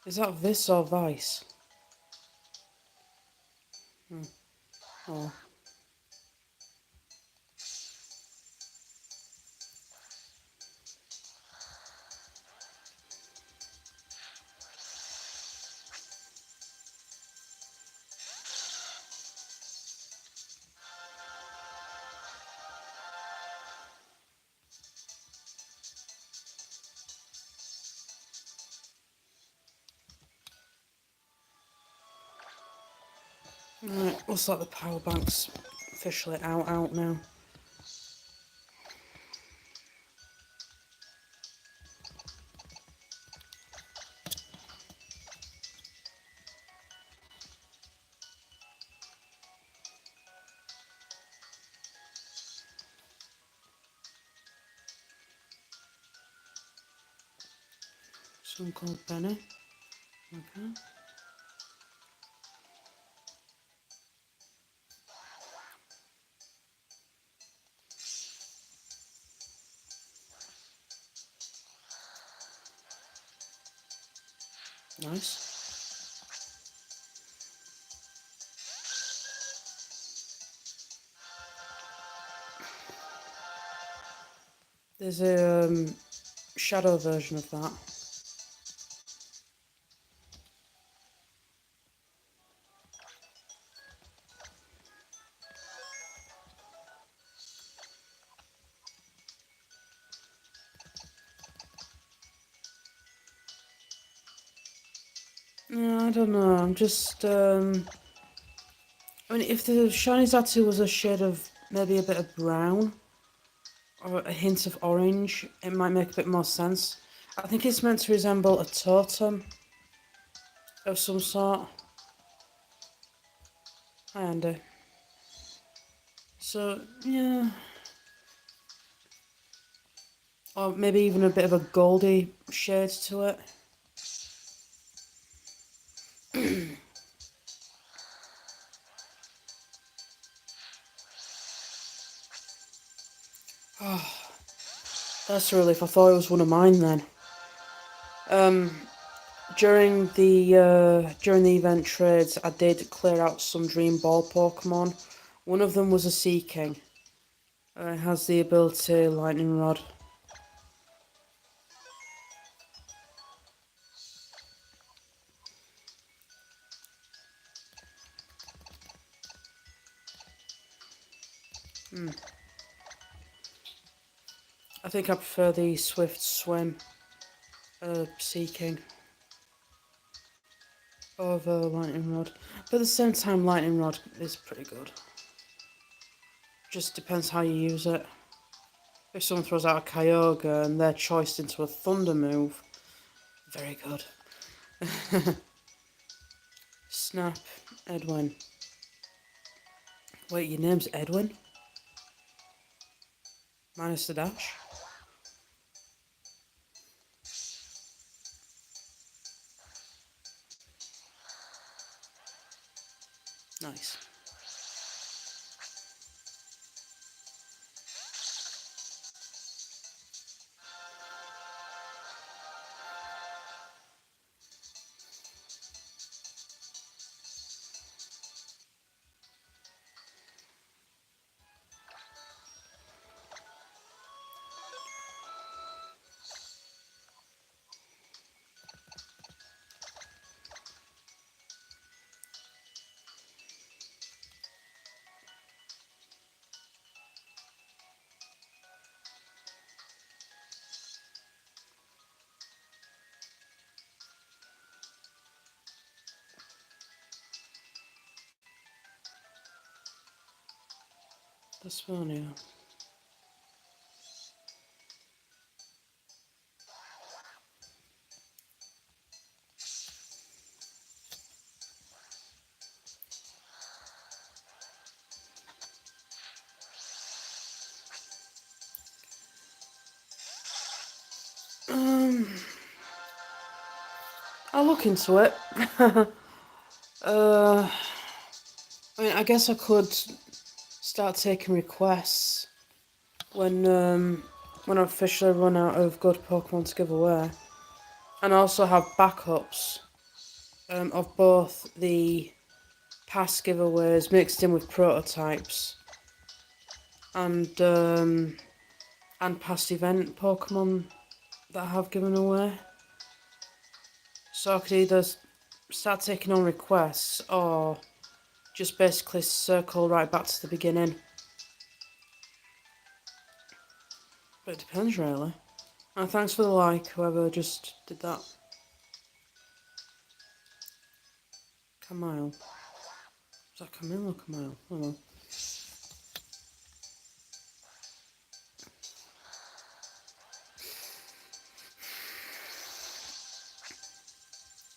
Is that Vis or Vice? Oh. Right, looks like the power bank's officially out now. Someone called Benny. Okay. Nice. There's a shadow version of that. Yeah, I don't know. I'm just I mean, if the shiny Zatu was a shade of maybe a bit of brown or a hint of orange, it might make a bit more sense. I think it's meant to resemble a totem of some sort. Hi, Andy. So, yeah. Or maybe even a bit of a goldy shade to it. Oh, that's a relief. I thought it was one of mine then. During the event trades, I did clear out some Dream Ball Pokemon. One of them was a Sea King. It has the ability Lightning Rod. I think I prefer the Swift Swim Sea King over Lightning Rod. But at the same time, Lightning Rod is pretty good. Just depends how you use it. If someone throws out a Kyogre and they're choiced into a Thunder move, very good. Snap, Edwin. Wait, your name's Edwin? Minus the dash? Nice. Tasmania. I'll look into it. I mean, I guess I could start taking requests when I officially run out of good Pokemon to give away, and also have backups of both the past giveaways mixed in with prototypes and past event Pokemon that I have given away. So I could either start taking on requests or just basically circle right back to the beginning. But it depends really. And thanks for the like, whoever just did that. Camille. Is that Camille or Camille? I don't know.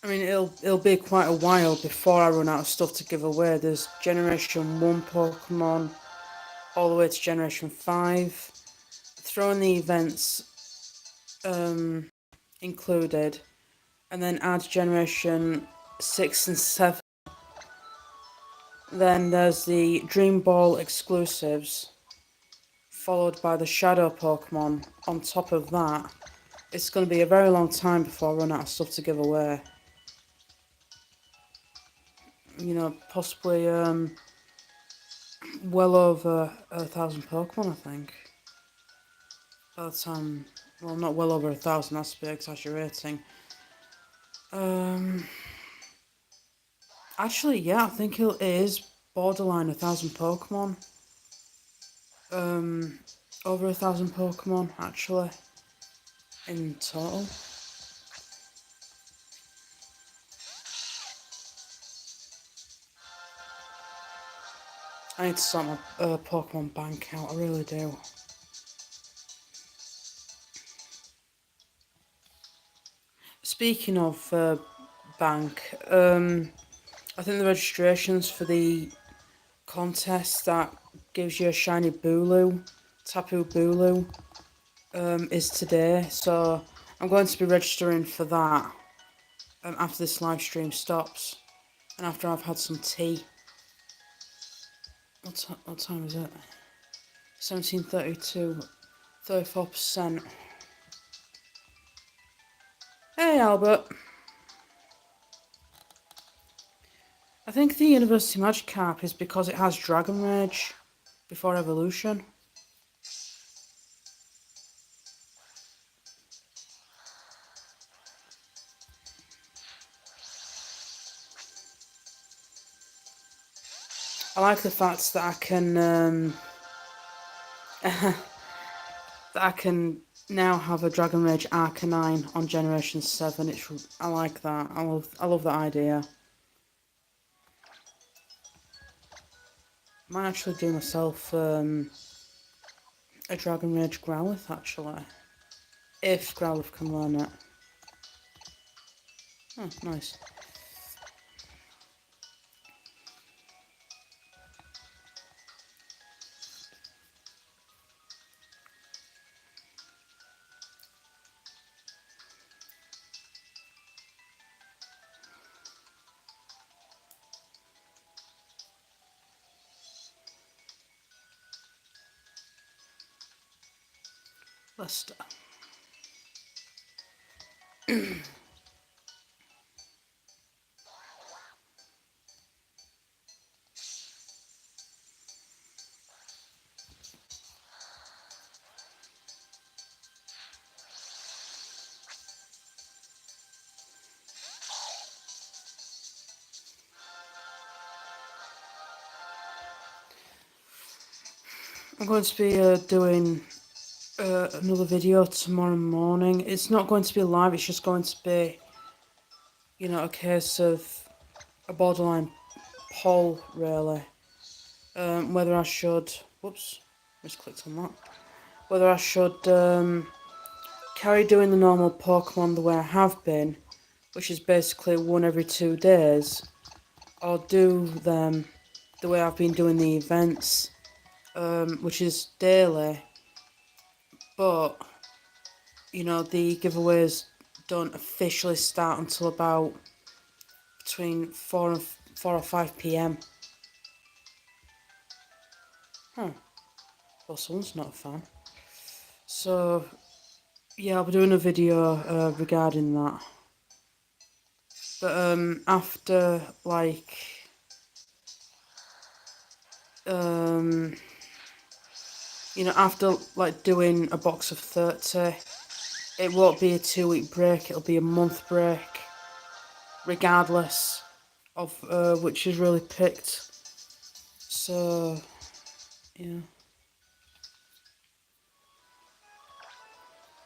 I mean, it'll be quite a while before I run out of stuff to give away. There's Generation 1 Pokemon all the way to Generation 5. Throw in the events included, and then add Generation 6 and 7. Then there's the Dream Ball exclusives, followed by the Shadow Pokemon on top of that. It's going to be a very long time before I run out of stuff to give away. You know, possibly well over 1,000 Pokemon, I think. By the time, well, not well over 1,000, that's a bit exaggerating. Actually, yeah, I think it is borderline 1,000 Pokemon. Over 1,000 Pokemon, actually, in total. I need to sort my Pokemon bank out, I really do. Speaking of bank, I think the registrations for the contest that gives you a shiny Bulu, Tapu Bulu, is today. So I'm going to be registering for that after this live stream stops and after I've had some tea. What time is it? 17:32, 34%. Hey Albert. I think the University Magikarp is because it has Dragon Rage before evolution. I like the fact that I can that I can now have a Dragon Rage Arcanine on Generation 7. I like that. I love that idea. Might actually do myself a Dragon Rage Growlithe actually. If Growlithe can learn it. Oh, nice. Lester. I'm going to be doing another video tomorrow morning. It's not going to be live, it's just going to be, you know, a case of a borderline poll, really. Whether I should whoops, misclicked on that. Whether I should carry doing the normal Pokemon the way I have been, which is basically one every 2 days, or do them the way I've been doing the events, which is daily, but, you know, the giveaways don't officially start until about between 4 or 5 p.m. Huh. Well, someone's not a fan. So, yeah, I'll be doing a video regarding that. But after, like, you know, after, like, doing a box of 30, it won't be a 2-week break, it'll be a month break, regardless of which is really picked. So, yeah.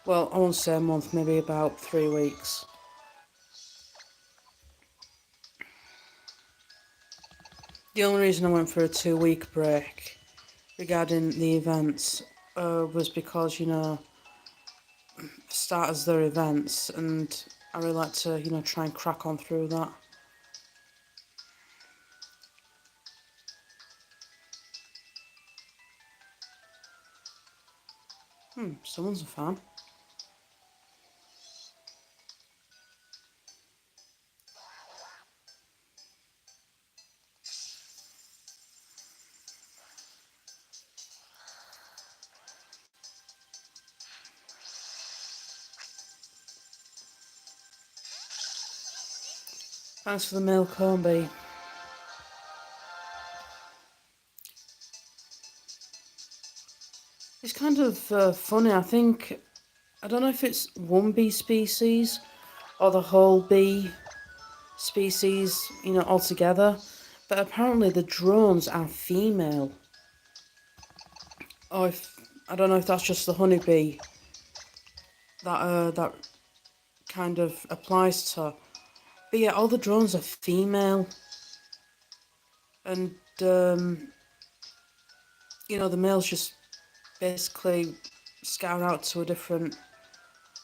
Well, I won't say a month, maybe about 3 weeks. The only reason I went for a 2-week break regarding the events was because, you know, starters, their events, and I really like to, you know, try and crack on through that. Someone's a fan. Thanks for the mail, Combi. It's kind of funny, I don't know if it's one bee species or the whole bee species, you know, altogether, but apparently the drones are female. Or if, I don't know if that's just the honeybee that kind of applies to. But yeah, all the drones are female. And, you know, the males just basically scour out to a different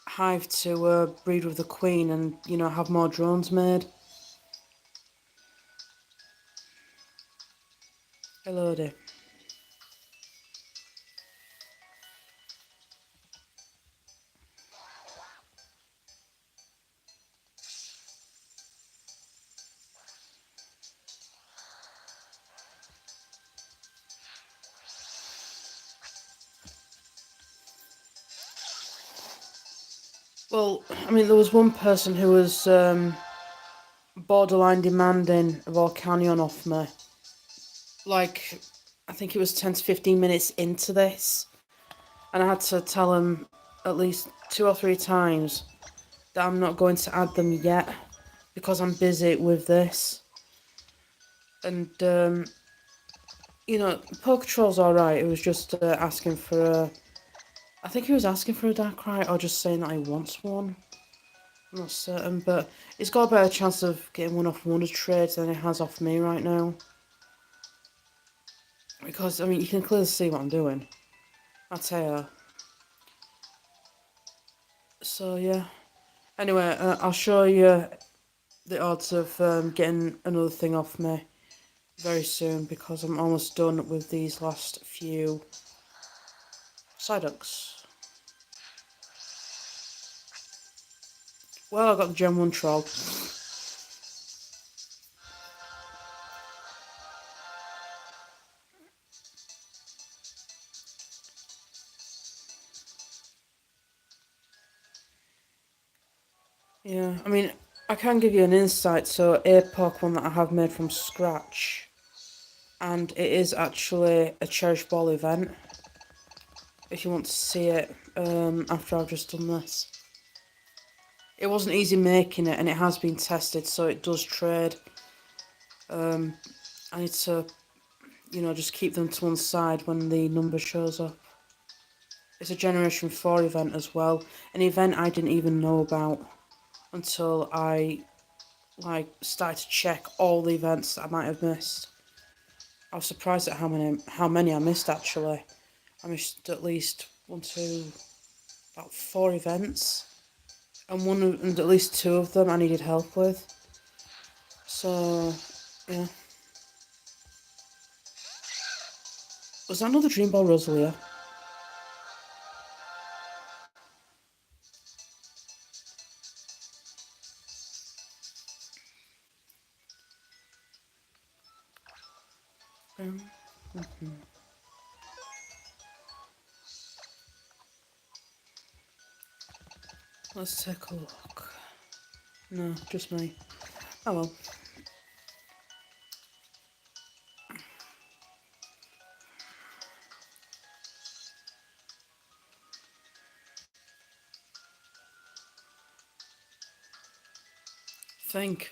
hive to breed with the queen and, you know, have more drones made. Hello there. Well, I mean, there was one person who was borderline demanding a Volcanion off me. Like, I think it was 10 to 15 minutes into this, and I had to tell him at least 2 or 3 times that I'm not going to add them yet because I'm busy with this. And, you know, Poketrol's alright, it was just asking for a... I think he was asking for a Darkrai or just saying that he wants one. I'm not certain, but he's got a better chance of getting one off Wonder Trades than he has off me right now. Because, I mean, you can clearly see what I'm doing. I tell you. So, yeah. Anyway, I'll show you the odds of getting another thing off me very soon because I'm almost done with these last few Psyducks. Well, I got the Gen 1 Troll. Yeah, I mean, I can give you an insight. So, a Pokemon that I have made from scratch, and it is actually a Cherish Ball event. If you want to see it after I've just done this. It wasn't easy making it, and it has been tested, so it does trade. I need to, you know, just keep them to one side when the number shows up. It's a Generation 4 event as well, an event I didn't even know about until I, like, started to check all the events that I might have missed. I was surprised at how many I missed actually. I missed at least about 4 events, and at least 2 of them I needed help with. So yeah. Was that another Dream Ball Rosalia? Let's take a look. No, just me. Oh well. Think.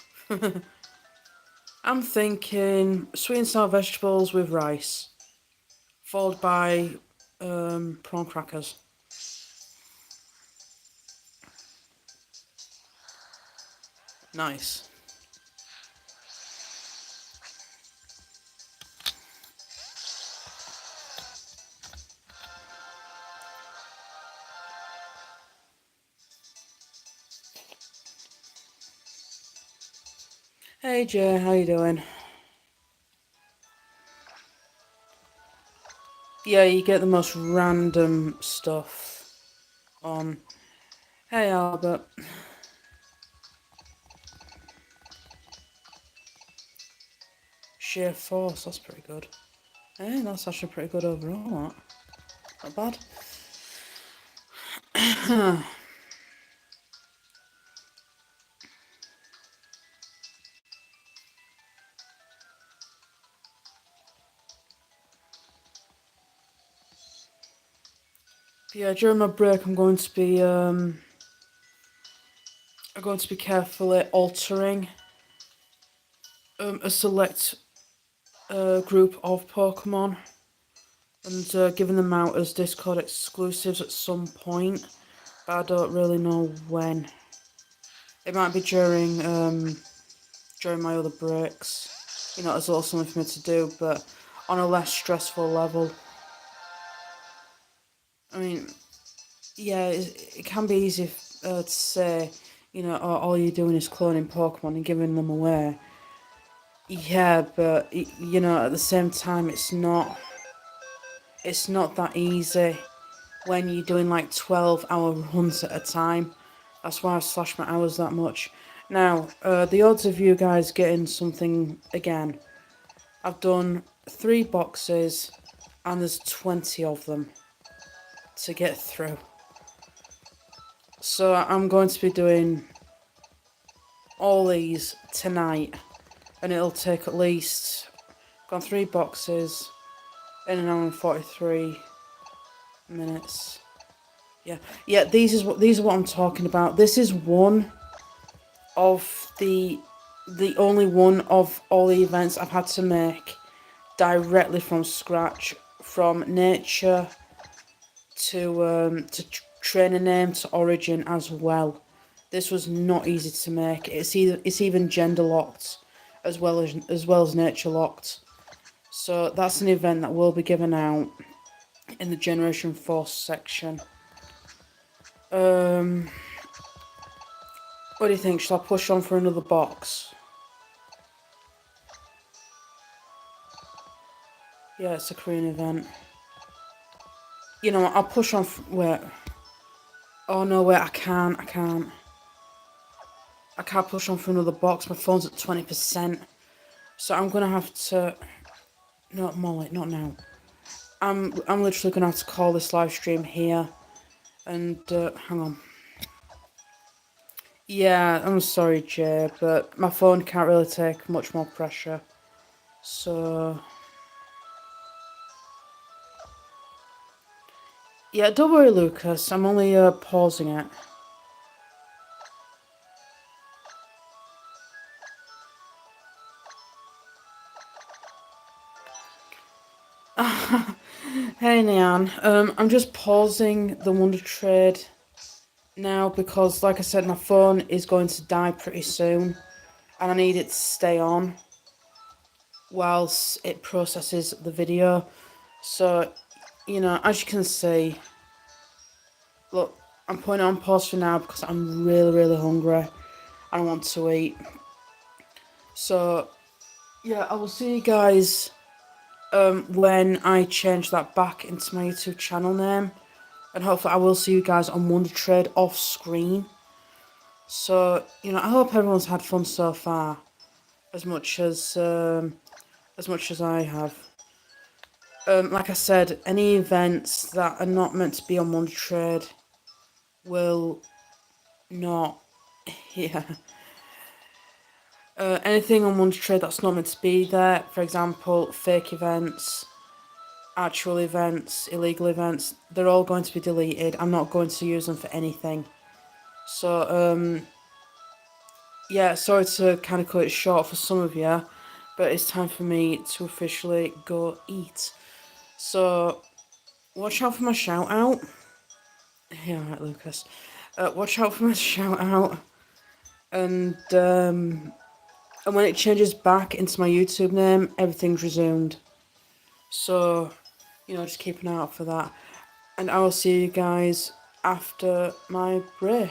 I'm thinking sweet and sour vegetables with rice, followed by prawn crackers. Nice. Hey Jay, how you doing? Yeah, you get the most random stuff on. Hey Albert. Sheer force, that's pretty good. Hey, that's actually pretty good overall, that. Not bad. Yeah, during my break I'm going to be carefully altering a select group of Pokemon and giving them out as Discord exclusives at some point, but I don't really know when. It might be during my other breaks. You know, there's a little something for me to do, but on a less stressful level. I mean, yeah, it can be easy to say, you know, oh, all you're doing is cloning Pokemon and giving them away. Yeah, but you know, at the same time, it's not that easy when you're doing like 12-hour runs at a time. That's why I've slashed my hours that much. Now, the odds of you guys getting something again, I've done 3 boxes and there's 20 of them to get through. So I'm going to be doing all these tonight, and it'll take at least, gone 3 boxes in an hour and 43 minutes. Yeah, these are what I'm talking about. This is one of the only one of all the events I've had to make directly from scratch, from nature to trainer name to origin as well. This was not easy to make. It's even gender locked as well as nature locked. So that's an event that will be given out in the Generation 4 section. What do you think? Shall I push on for another box? Yeah, it's a Korean event. You know what? I'll push on. Wait. Oh no, wait. I can't. I can't push on for another box. My phone's at 20%. So I'm gonna have to. No, Molly, not now. I'm literally gonna have to call this live stream here. And hang on. Yeah, I'm sorry, Jay, but my phone can't really take much more pressure. So yeah, don't worry, Lucas. I'm only pausing it. Hey, Nian. I'm just pausing the Wonder Trade now because, like I said, my phone is going to die pretty soon, and I need it to stay on. whilst it processes the video. So, you know, as you can see, look, I'm putting it on pause for now because I'm really, really hungry. I want to eat. So, yeah, I will see you guys when I change that back into my YouTube channel name. And hopefully I will see you guys on Wonder Trade off screen. So, you know, I hope everyone's had fun so far. As much as I have. Like I said, any events that are not meant to be on Wonder Trade will not, yeah. Anything on Wonder Trade that's not meant to be there, for example, fake events, actual events, illegal events, they're all going to be deleted. I'm not going to use them for anything. So, yeah, sorry to kind of cut it short for some of you, but it's time for me to officially go eat. So, watch out for my shout out. Yeah, right, Lucas. Watch out for my shout out. And when it changes back into my YouTube name, everything's resumed. So, you know, just keep an eye out for that. And I will see you guys after my break.